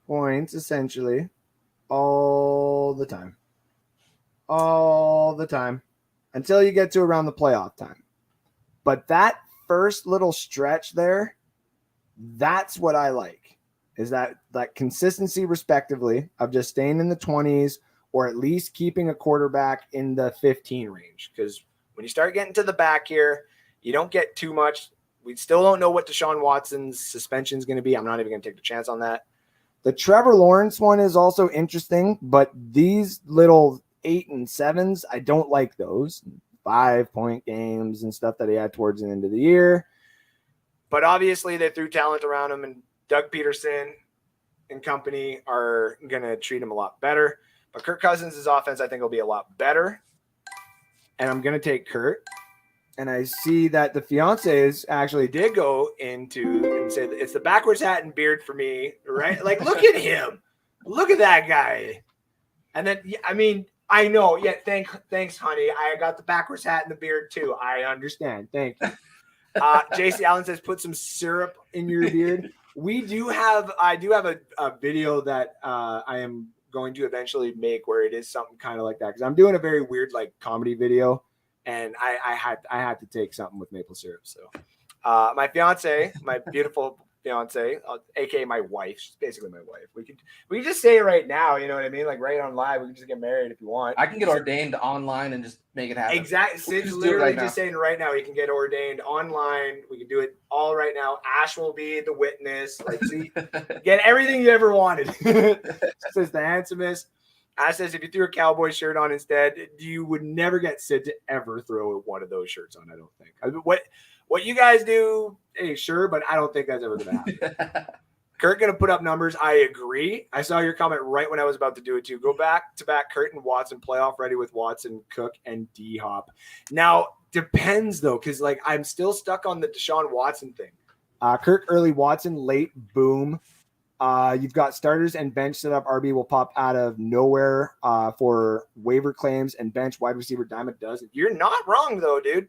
points, essentially, all the time. All the time. Until you get to around the playoff time. But that first little stretch there, that's what I like. Is that consistency, respectively, of just staying in the 20s or at least keeping a quarterback in the 15 range. Because when you start getting to the back here, you don't get too much. We still don't know what Deshaun Watson's suspension is going to be. I'm not even going to take the chance on that. The Trevor Lawrence one is also interesting, but these little 8 and 7s, I don't like those 5-point games and stuff that he had towards the end of the year. But obviously they threw talent around him, and Doug Peterson and company are going to treat him a lot better. But Kirk Cousins' offense, I think, will be a lot better. And I'm going to take Kurt. And I see that the fiancés actually did go into and say it's the backwards hat and beard for me, right? Like, look at him. Look at that guy. And then, I know. Yeah, thanks, honey. I got the backwards hat and the beard, too. I understand. Thank you. JC Allen says, put some syrup in your beard. I do have a video that I am going to eventually make where it is something kind of like that. Because I'm doing a very weird, comedy video. And I had to take something with maple syrup. So my fiance, my beautiful fiance, aka my wife, she's basically my wife. We can just say it right now, you know what I mean? Like right on live, we can just get married if you want. I can get ordained online and just make it happen. Exactly. Sid's literally just saying right now he can get ordained online. We can do it all right now. Ash will be the witness. See, get everything you ever wanted. Says the handsomest. Ash says, if you threw a Cowboy shirt on instead, you would never get Sid to ever throw one of those shirts on, I don't think. What you guys do, hey, sure, but I don't think that's ever going to happen. Kurt going to put up numbers. I agree. I saw your comment right when I was about to do it, too. Go back to back Kurt and Watson, playoff ready with Watson, Cook, and D-Hop. Now, depends, though, because, I'm still stuck on the Deshaun Watson thing. Kirk early, Watson late, boom. You've got starters and bench set up. RB will pop out of nowhere for waiver claims and bench wide receiver Diamond does. You're not wrong, though, dude.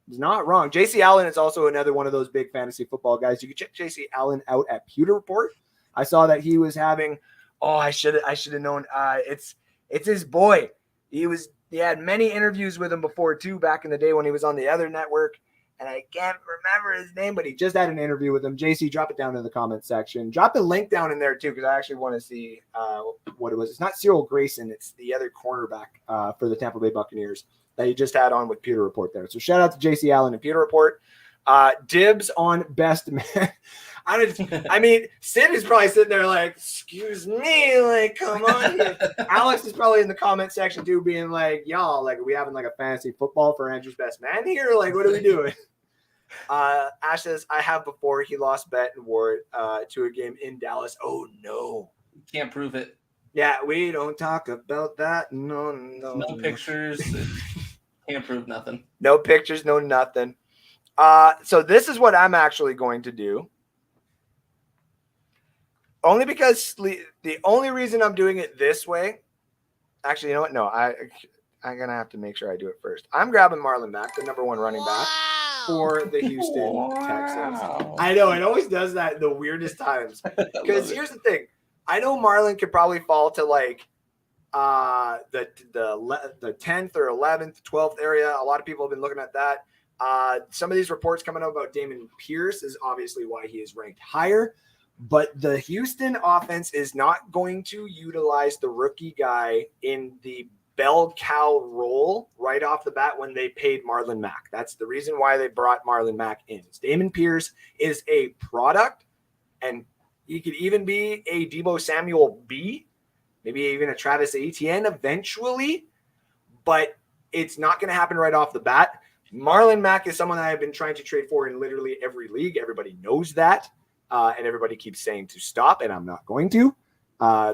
He's not wrong. JC Allen is also another one of those big fantasy football guys. You can check JC Allen out at Pewter Report. I saw that he was having I should have known. It's his boy. He had many interviews with him before, too, back in the day when he was on the other network. And I can't remember his name, but he just had an interview with him. JC, drop it down in the comment section. Drop the link down in there, too, because I actually want to see what it was. It's not Cyril Grayson. It's the other cornerback for the Tampa Bay Buccaneers that you just had on with Pewter Report there. So shout out to JC Allen and Pewter Report. Dibs on best man. I mean, Sid is probably sitting there like, excuse me, like, come on here. Alex is probably in the comment section too, being like, y'all, like, are we having like a fantasy football for Andrew's best man here? Like, what are we doing? Ash says, I have before he lost bet and Ward to a game in Dallas. Oh, no. Can't prove it. Yeah, we don't talk about that. No. No pictures. Can't prove nothing. No pictures, no nothing. So this is what I'm actually going to do. Only because the only reason I'm doing it this way, actually, you know what? No, I'm going to have to make sure I do it first. I'm grabbing Marlon Mack, the number one running back for the Houston Texans. I know, it always does that in the weirdest times. Because here's the thing. I know Marlon could probably fall to like the 10th or 11th, 12th area. A lot of people have been looking at that. Some of these reports coming out about Dameon Pierce is obviously why he is ranked higher. But the Houston offense is not going to utilize the rookie guy in the bell cow role right off the bat when they paid Marlon Mack. That's the reason why they brought Marlon Mack in. Dameon Pierce is a product, and he could even be a Deebo Samuel B, maybe even a Travis Etienne eventually, but it's not going to happen right off the bat. Marlon Mack is someone that I've been trying to trade for in literally every league. Everybody knows that. And everybody keeps saying to stop, and I'm not going to.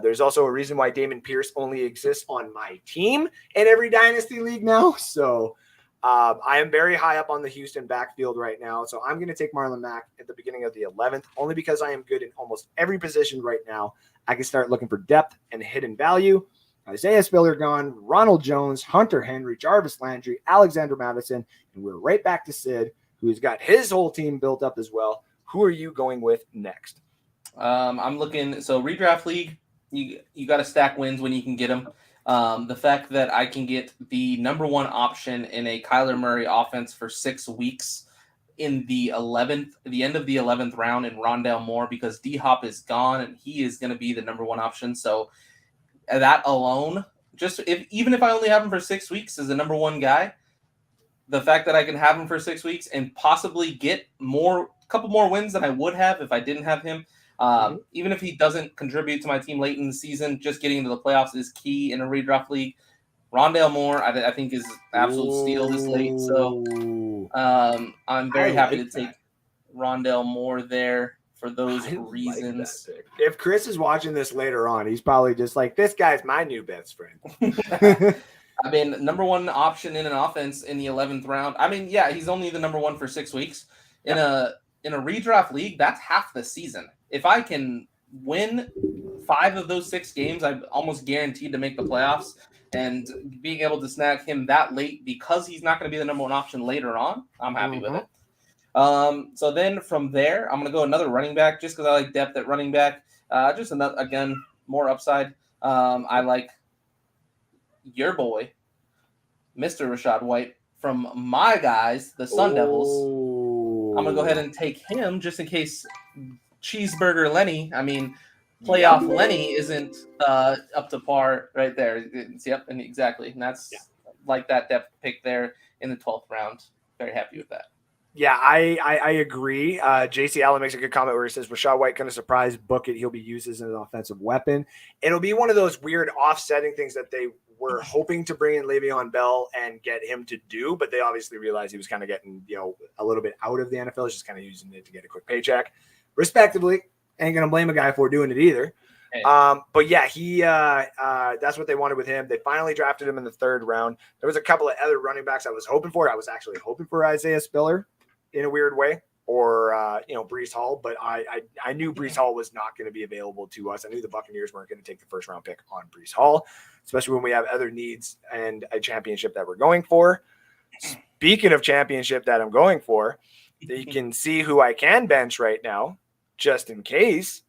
There's also a reason why Dameon Pierce only exists on my team in every Dynasty league now. So I am very high up on the Houston backfield right now. So I'm going to take Marlon Mack at the beginning of the 11th, only because I am good in almost every position right now. I can start looking for depth and hidden value. Isaiah Spiller gone, Ronald Jones, Hunter Henry, Jarvis Landry, Alexander Madison, and we're right back to Sid, who's got his whole team built up as well. Who are you going with next? I'm looking. So redraft league, you got to stack wins when you can get them. The fact that I can get the number one option in a Kyler Murray offense for 6 weeks in the end of the 11th round in Rondale Moore, because D-Hop is gone and he is going to be the number one option. So that alone, even if I only have him for 6 weeks as the number one guy, the fact that I can have him for 6 weeks and possibly get a couple more wins than I would have if I didn't have him. Even if he doesn't contribute to my team late in the season, just getting into the playoffs is key in a redraft league. Rondale Moore, I think, is absolute steal this late. So I'm very happy to take Rondale Moore there for those reasons. Like if Chris is watching this later on, he's probably just like, this guy's my new best friend. I mean, number one option in an offense in the 11th round. I mean, yeah, he's only the number one for 6 weeks. In a redraft league, that's half the season. If I can win 5 of those 6 games, I'm almost guaranteed to make the playoffs. And being able to snag him that late because he's not going to be the number one option later on, I'm happy with it. So then from there, I'm going to go another running back just because I like depth at running back. Just another, again, more upside. I like your boy, Mr. Rachaad White from my guys, the Sun Devils. I'm going to go ahead and take him just in case Cheeseburger Lenny, playoff Lenny isn't up to par right there. Yep, and exactly. And that's like that depth pick there in the 12th round. Very happy with that. Yeah, I agree. JC Allen makes a good comment where he says, Rachaad White kind of surprise book it. He'll be used as an offensive weapon. It'll be one of those weird offsetting things that they were hoping to bring in Le'Veon Bell and get him to do, but they obviously realized he was kind of getting, a little bit out of the NFL. He's just kind of using it to get a quick paycheck. Respectively, ain't going to blame a guy for doing it either. Hey. But yeah, he that's what they wanted with him. They finally drafted him in the 3rd round. There was a couple of other running backs I was hoping for. I was actually hoping for Isaiah Spiller in a weird way, or Breece Hall, but I knew Breece Hall was not going to be available to us. I knew the Buccaneers weren't going to take the 1st round pick on Breece Hall, especially when we have other needs and a championship that we're going for. Speaking of championship that I'm going for, you can see who I can bench right now, just in case,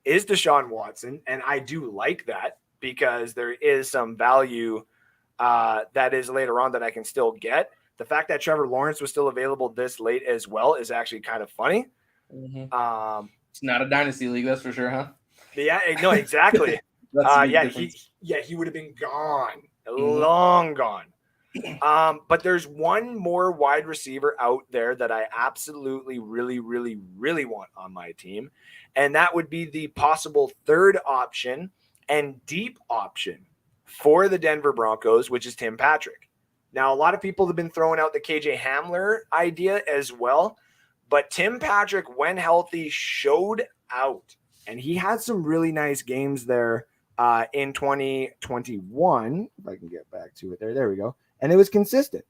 is Deshaun Watson. And I do like that because there is some value that is later on that I can still get. The fact that Trevor Lawrence was still available this late as well is actually kind of funny. Mm-hmm. It's not a dynasty league, that's for sure, huh? Yeah, no, exactly. He would have been gone, long gone. But there's one more wide receiver out there that I absolutely, really, really, really want on my team. And that would be the possible third option and deep option for the Denver Broncos, which is Tim Patrick. Now, a lot of people have been throwing out the KJ Hamler idea as well, but Tim Patrick, when healthy, showed out. And he had some really nice games there in 2021. If I can get back to it there. There we go. And it was consistent.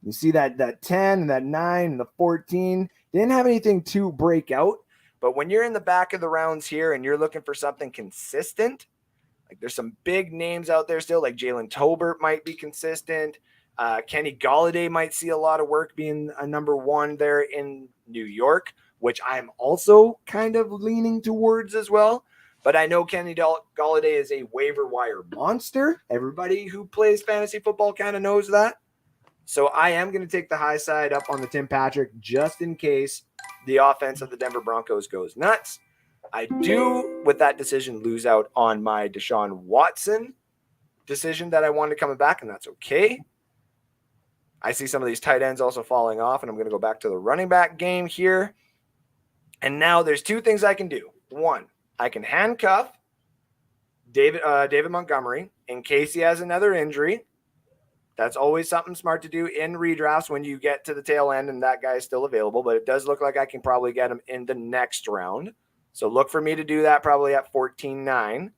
You see that 10 and that 9 and the 14. Didn't have anything to break out. But when you're in the back of the rounds here and you're looking for something consistent, like there's some big names out there still, like Jalen Tolbert might be consistent. Kenny Golladay might see a lot of work being a number one there in New York, which I'm also kind of leaning towards as well. But I know Kenny Golladay is a waiver wire monster. Everybody who plays fantasy football kind of knows that. So I am going to take the high side up on the Tim Patrick just in case the offense of the Denver Broncos goes nuts. I do, with that decision, lose out on my Deshaun Watson decision that I wanted coming back, and that's okay. I see some of these tight ends also falling off, and I'm going to go back to the running back game here. And now there's two things I can do. One, I can handcuff David Montgomery in case he has another injury. That's always something smart to do in redrafts when you get to the tail end and that guy is still available. But it does look like I can probably get him in the next round. So look for me to do that probably at 14-9.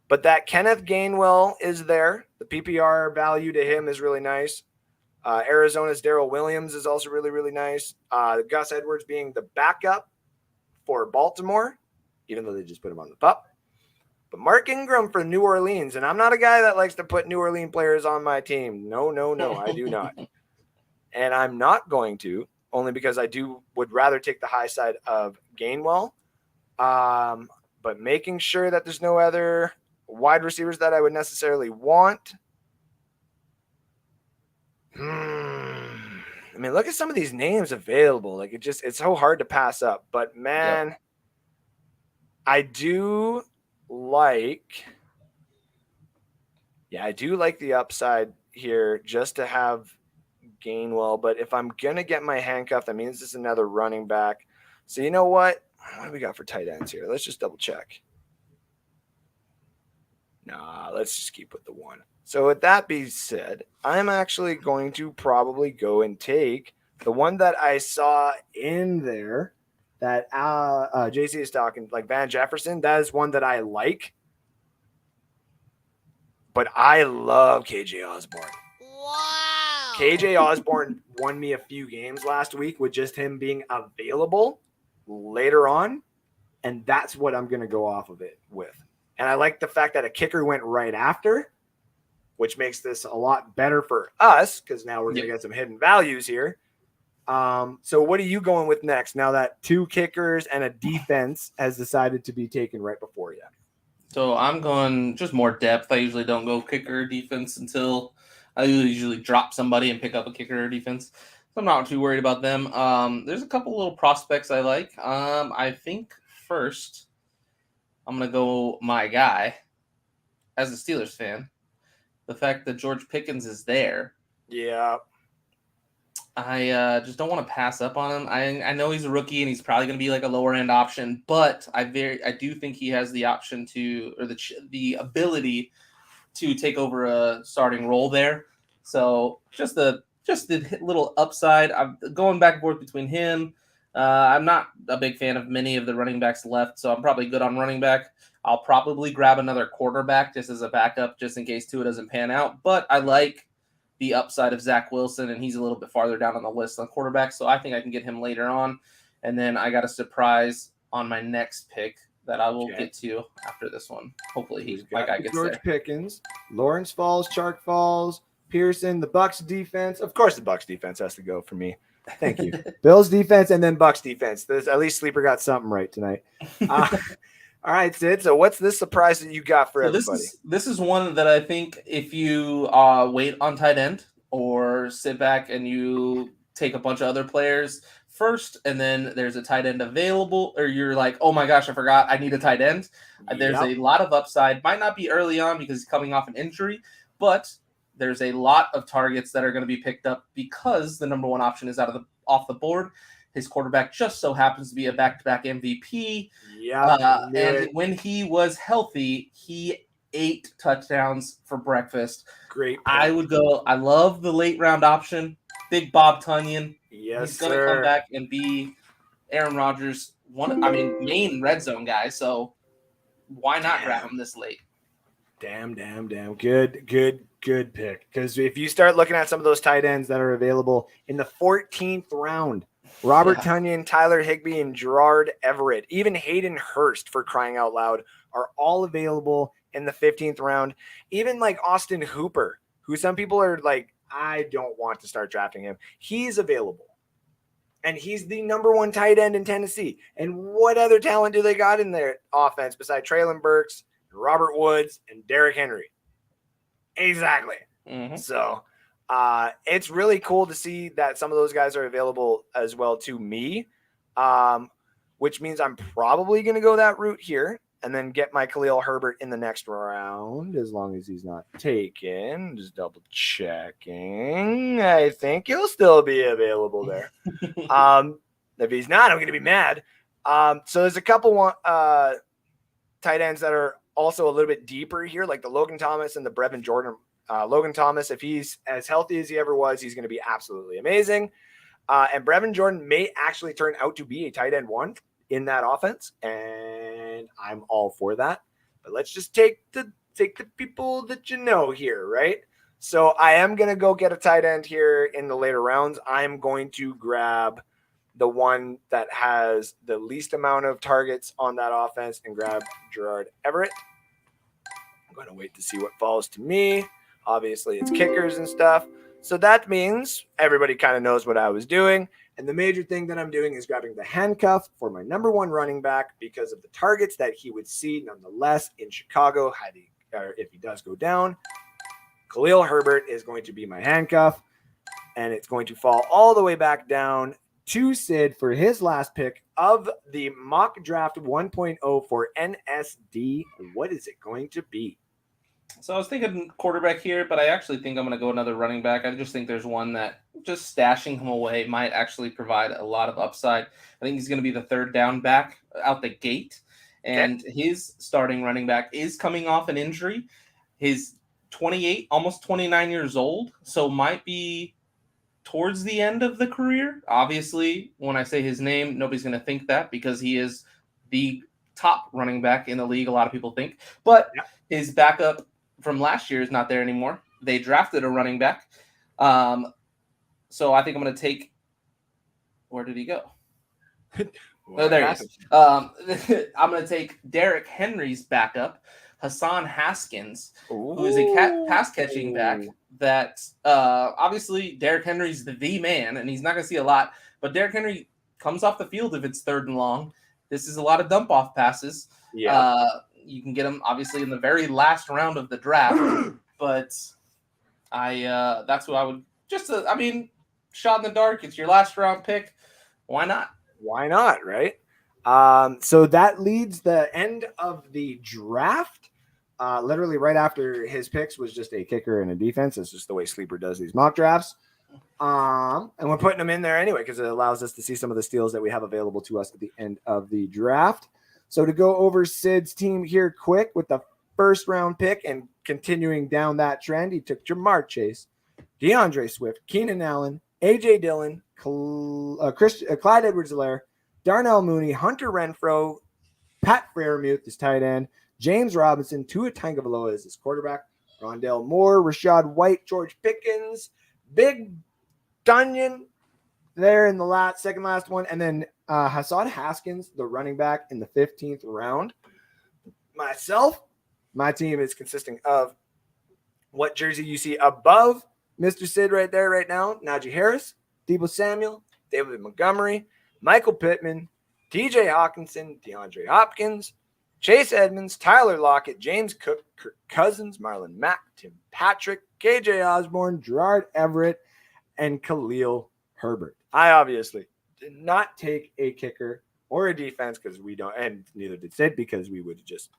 But that Kenneth Gainwell is there. The PPR value to him is really nice. Arizona's Darrell Williams is also really, really nice. Gus Edwards being the backup for Baltimore, even though they just put him on the pup. But Mark Ingram for New Orleans, and I'm not a guy that likes to put New Orleans players on my team. No, I do not. And I'm not going to, only because I would rather take the high side of Gainwell. But making sure that there's no other wide receivers that I would necessarily want. I mean, look at some of these names available. Like it's so hard to pass up. But man, yep. I do like the upside here just to have Gainwell. But if I'm gonna get my handcuff, that means it's another running back. So you know what? What do we got for tight ends here? Let's just double check. Nah, let's just keep with the one. So with that being said, I'm actually going to probably go and take the one that I saw in there that JC is talking, like Van Jefferson. That is one that I like. But I love KJ Osborne. Wow. KJ Osborne won me a few games last week with just him being available later on. And that's what I'm going to go off of it with. And I like the fact that a kicker went right after, which makes this a lot better for us because now we're going to get some hidden values here. So what are you going with next now that two kickers and a defense has decided to be taken right before you? So I'm going just more depth. I usually don't go kicker or defense until I usually drop somebody and pick up a kicker or defense. So I'm not too worried about them. There's a couple little prospects I like. I think first I'm going to go my guy as a Steelers fan. The fact that George Pickens is there. Yeah. I just don't want to pass up on him. I know he's a rookie and he's probably going to be like a lower end option, but I do think he has the option to, or the ability to take over a starting role there. So just the little upside. I'm going back and forth between him. I'm not a big fan of many of the running backs left, so I'm probably good on running back. I'll probably grab another quarterback just as a backup, just in case Tua doesn't pan out. But I like the upside of Zach Wilson, and he's a little bit farther down on the list on quarterback, so I think I can get him later on. And then I got a surprise on my next pick that I will get to after this one. Hopefully my guy gets George there. Pickens, Lawrence Falls, Chark Falls, Pearson, the Bucs defense. Of course, the Bucs defense has to go for me. Thank you. Bills defense and then Bucs defense. At least Sleeper got something right tonight. All right, Sid. So what's this surprise that you got for everybody? This is one that I think if you wait on tight end or sit back and you take a bunch of other players first and then there's a tight end available, or you're like, oh my gosh, I forgot I need a tight end. There's a lot of upside. Might not be early on because he's coming off an injury, but there's a lot of targets that are going to be picked up because the number one option is off the board. His quarterback just so happens to be a back-to-back MVP. Yeah, and when he was healthy, he 8 touchdowns for breakfast. Great pick. I would go. I love the late round option. Big Bob Tunyon. Yes, he's going to come back and be Aaron Rodgers' main red zone guy. So why not grab him this late? Damn. Good pick. Because if you start looking at some of those tight ends that are available in the 14th round, Robert Tunyon, Tyler Higbee, and Gerard Everett, even Hayden Hurst, for crying out loud, are all available in the 15th round. Even like Austin Hooper, who some people are like, I don't want to start drafting him. He's available. And he's the number one tight end in Tennessee. And what other talent do they got in their offense besides Traylon Burks, Robert Woods, and Derrick Henry? Exactly. Mm-hmm. So it's really cool to see that some of those guys are available as well to me, which means I'm probably going to go that route here and then get my Khalil Herbert in the next round, as long as he's not taken. Just double checking. I think he'll still be available there. If he's not, I'm going to be mad. So there's a couple tight ends that are also a little bit deeper here, like the Logan Thomas and the Brevin Jordan. Logan Thomas, if he's as healthy as he ever was, he's going to be absolutely amazing. And Brevin Jordan may actually turn out to be a tight end 1 in that offense, and I'm all for that. But let's just take the people that you know here, right? So I am going to go get a tight end here in the later rounds. I'm going to grab the one that has the least amount of targets on that offense and grab Gerard Everett. I'm going to wait to see what falls to me. Obviously, it's kickers and stuff. So that means everybody kind of knows what I was doing. And the major thing that I'm doing is grabbing the handcuff for my number one running back because of the targets that he would see nonetheless in Chicago if he does go down. Khalil Herbert is going to be my handcuff, and it's going to fall all the way back down to Sid for his last pick of the mock draft 1.0 for NSD. What is it going to be? So I was thinking quarterback here, but I actually think I'm going to go another running back. I just think there's one that just stashing him away might actually provide a lot of upside. I think he's going to be the third down back out the gate, and his starting running back is coming off an injury. He's 28, almost 29 years old, so might be towards the end of the career. Obviously, when I say his name, nobody's going to think that because he is the top running back in the league, a lot of people think. But his backup from last year is not there anymore. They drafted a running back. So I think I'm going to take – where did he go? Oh, there he is. I'm going to take Derrick Henry's backup, Hassan Haskins, who is a pass-catching back that obviously Derrick Henry's the man, and he's not going to see a lot. But Derrick Henry comes off the field if it's third and long. This is a lot of dump-off passes. Yeah. You can get him, obviously, in the very last round of the draft. But that's what I would just shot in the dark. It's your last round pick. Why not? Why not, right? So that leads the end of the draft. Literally right after his picks was just a kicker and a defense. It's just the way Sleeper does these mock drafts. And we're putting them in there anyway because it allows us to see some of the steals that we have available to us at the end of the draft. So to go over Sid's team here quick with the first round pick and continuing down that trend, he took Jamar Chase, DeAndre Swift, Keenan Allen, A.J. Dillon, Clyde Edwards-Helaire, Darnell Mooney, Hunter Renfrow, Pat Freiermuth, his tight end, James Robinson, Tua Tagovailoa as his quarterback, Rondale Moore, Rashad White, George Pickens, Big Dunyon there in the second last one, and then Hassan Haskins, the running back, in the 15th round. My team is consisting of what jersey you see above Mr. Sid right there right now: Najee Harris, Deebo Samuel, David Montgomery, Michael Pittman, TJ Hawkinson, DeAndre Hopkins, Chase Edmonds, Tyler Lockett, James Cook, Kirk Cousins, Marlon Mack, Tim Patrick, KJ Osborne, Gerard Everett, and Khalil Herbert. I obviously did not take a kicker or a defense because we don't, and neither did Sid because we would just,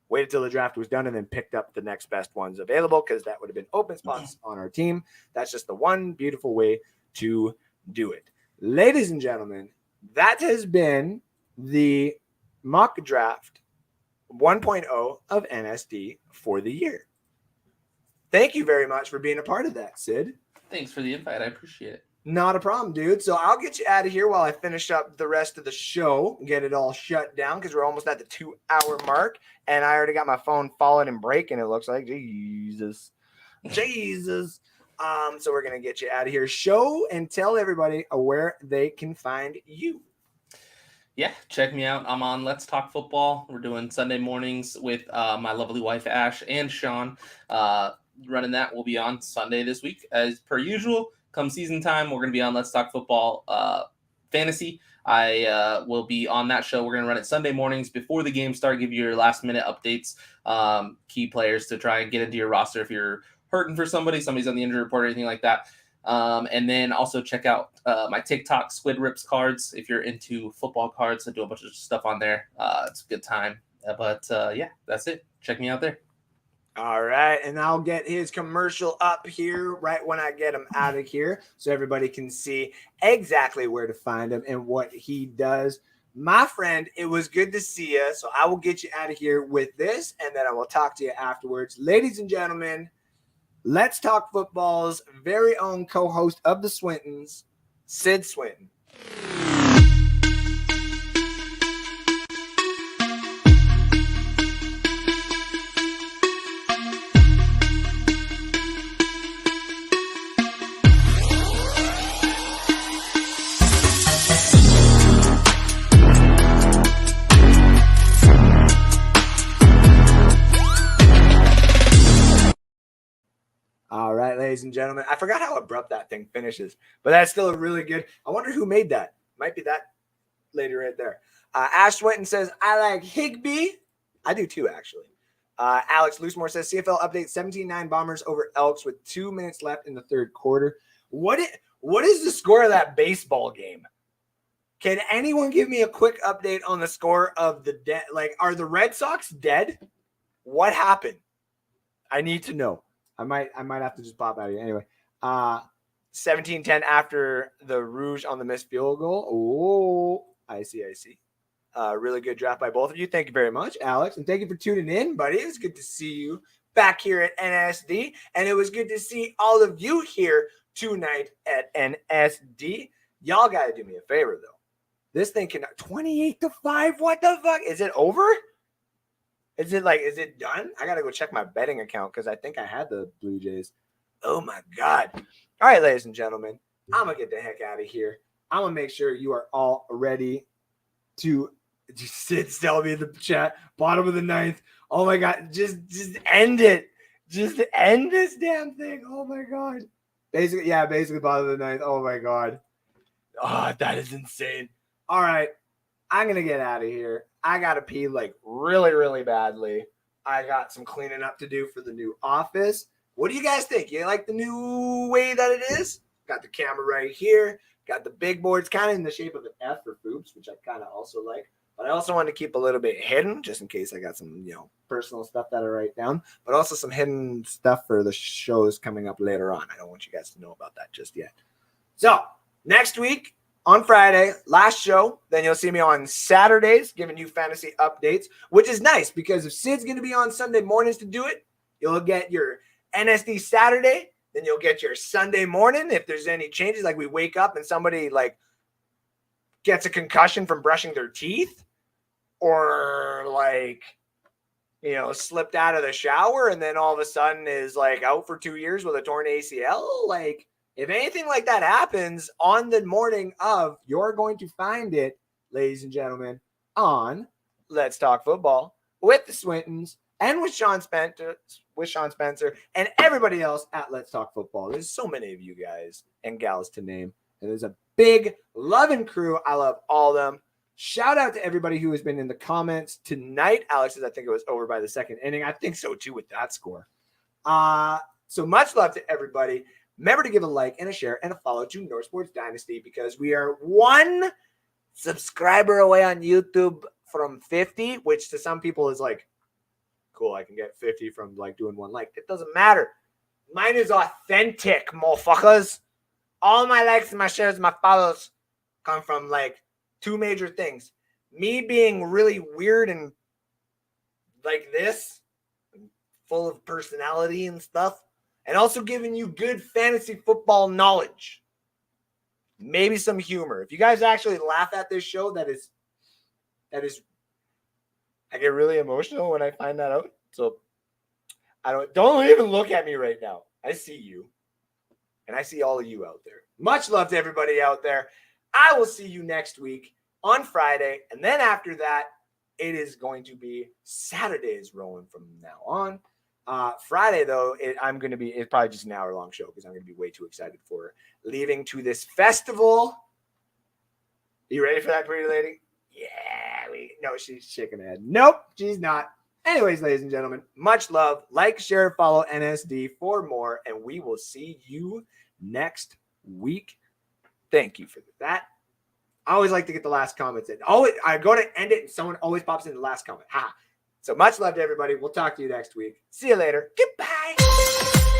waited till the draft was done and then picked up the next best ones available because that would have been open spots on our team. That's just the one beautiful way to do it. Ladies and gentlemen, that has been the mock draft 1.0 of NSD for the year. Thank you very much for being a part of that, Sid. Thanks for the invite. I appreciate it. Not a problem, dude. So I'll get you out of here while I finish up the rest of the show and get it all shut down because we're almost at the 2-hour mark. And I already got my phone falling and breaking, it looks like. Jesus. So we're going to get you out of here. Show and tell everybody where they can find you. Yeah, check me out. I'm on Let's Talk Football. We're doing Sunday mornings with my lovely wife, Ash, and Sean. Running that. We'll be on Sunday this week. As per usual, come season time, we're going to be on Let's Talk Football Fantasy. I will be on that show. We're going to run it Sunday mornings before the game start, give you your last-minute updates, key players to try and get into your roster if you're hurting for somebody's on the injury report or anything like that. And then also check out my TikTok, Squid Rips Cards, if you're into football cards. I do a bunch of stuff on there. It's a good time. But yeah, that's it. Check me out there. All right, and I'll get his commercial up here right when I get him out of here so everybody can see exactly where to find him and what he does. My friend, it was good to see you, so I will get you out of here with this, and then I will talk to you afterwards. Ladies and gentlemen, Let's Talk Football's very own co-host of the Swintons, Sid Swinton. All right, ladies and gentlemen. I forgot how abrupt that thing finishes, but that's still a really good. I wonder who made that. Might be that lady right there. Ash Swinton says, I like Higbee. I do too, actually. Alex Loosemore says, CFL update 17-9 Bombers over Elks with 2 minutes left in the third quarter. What is the score of that baseball game? Can anyone give me a quick update on the score of the dead? Like, are the Red Sox dead? What happened? I need to know. I might have to just pop out of here. Anyway, 17-10 after the Rouge on the missed field goal. Oh, I see. Really good draft by both of you. Thank you very much, Alex. And thank you for tuning in, buddy. It was good to see you back here at NSD. And it was good to see all of you here tonight at NSD. Y'all got to do me a favor, though. This thing can 28-5. What the fuck? Is it over? Is it done? I got to go check my betting account because I think I had the Blue Jays. Oh, my God. All right, ladies and gentlemen, I'm going to get the heck out of here. I'm going to make sure you are all ready to just tell me in the chat, bottom of the ninth. Oh, my God. Just end it. Just end this damn thing. Oh, my God. Basically bottom of the ninth. Oh, my God. Oh, that is insane. All right. I'm going to get out of here. I got to pee like really, really badly. I got some cleaning up to do for the new office. What do you guys think? You like the new way that it is? Got the camera right here. Got the big boards kind of in the shape of an F for Foops, which I kind of also like. But I also want to keep a little bit hidden just in case I got some, personal stuff that I write down. But also some hidden stuff for the shows coming up later on. I don't want you guys to know about that just yet. So next week, on Friday, last show. Then you'll see me on Saturdays giving you fantasy updates, which is nice because if Sid's going to be on Sunday mornings to do it, you'll get your NSD Saturday. Then you'll get your Sunday morning if there's any changes. Like we wake up and somebody gets a concussion from brushing their teeth or slipped out of the shower and then all of a sudden is out for 2 years with a torn ACL. If anything like that happens on the morning of, you're going to find it, ladies and gentlemen, on Let's Talk Football with the Swintons and with Sean Spencer and everybody else at Let's Talk Football. There's so many of you guys and gals to name. And there's a big loving crew. I love all of them. Shout out to everybody who has been in the comments tonight. Alex says, I think it was over by the second inning. I think so too with that score. So much love to everybody. Remember to give a like and a share and a follow to North Sports Dynasty because we are 1 subscriber away on YouTube from 50, which to some people is cool, I can get 50 from like doing one like. It doesn't matter. Mine is authentic, motherfuckers. All my likes and my shares and my follows come from like two major things. Me being really weird and like this, full of personality and stuff, and also giving you good fantasy football knowledge. Maybe some humor. If you guys actually laugh at this show, that is, I get really emotional when I find that out. So don't even look at me right now. I see you. And I see all of you out there. Much love to everybody out there. I will see you next week on Friday. And then after that, it is going to be Saturdays rolling from now on. Friday, though, it's probably just an hour-long show because I'm going to be way too excited for leaving to this festival. You ready for that, pretty lady? Yeah. No, she's shaking her head. Nope, she's not. Anyways, ladies and gentlemen, much love. Like, share, follow NSD for more, and we will see you next week. Thank you for that. I always like to get the last comments in. I go to end it, and someone always pops in the last comment. So much love to everybody. We'll talk to you next week. See you later. Goodbye.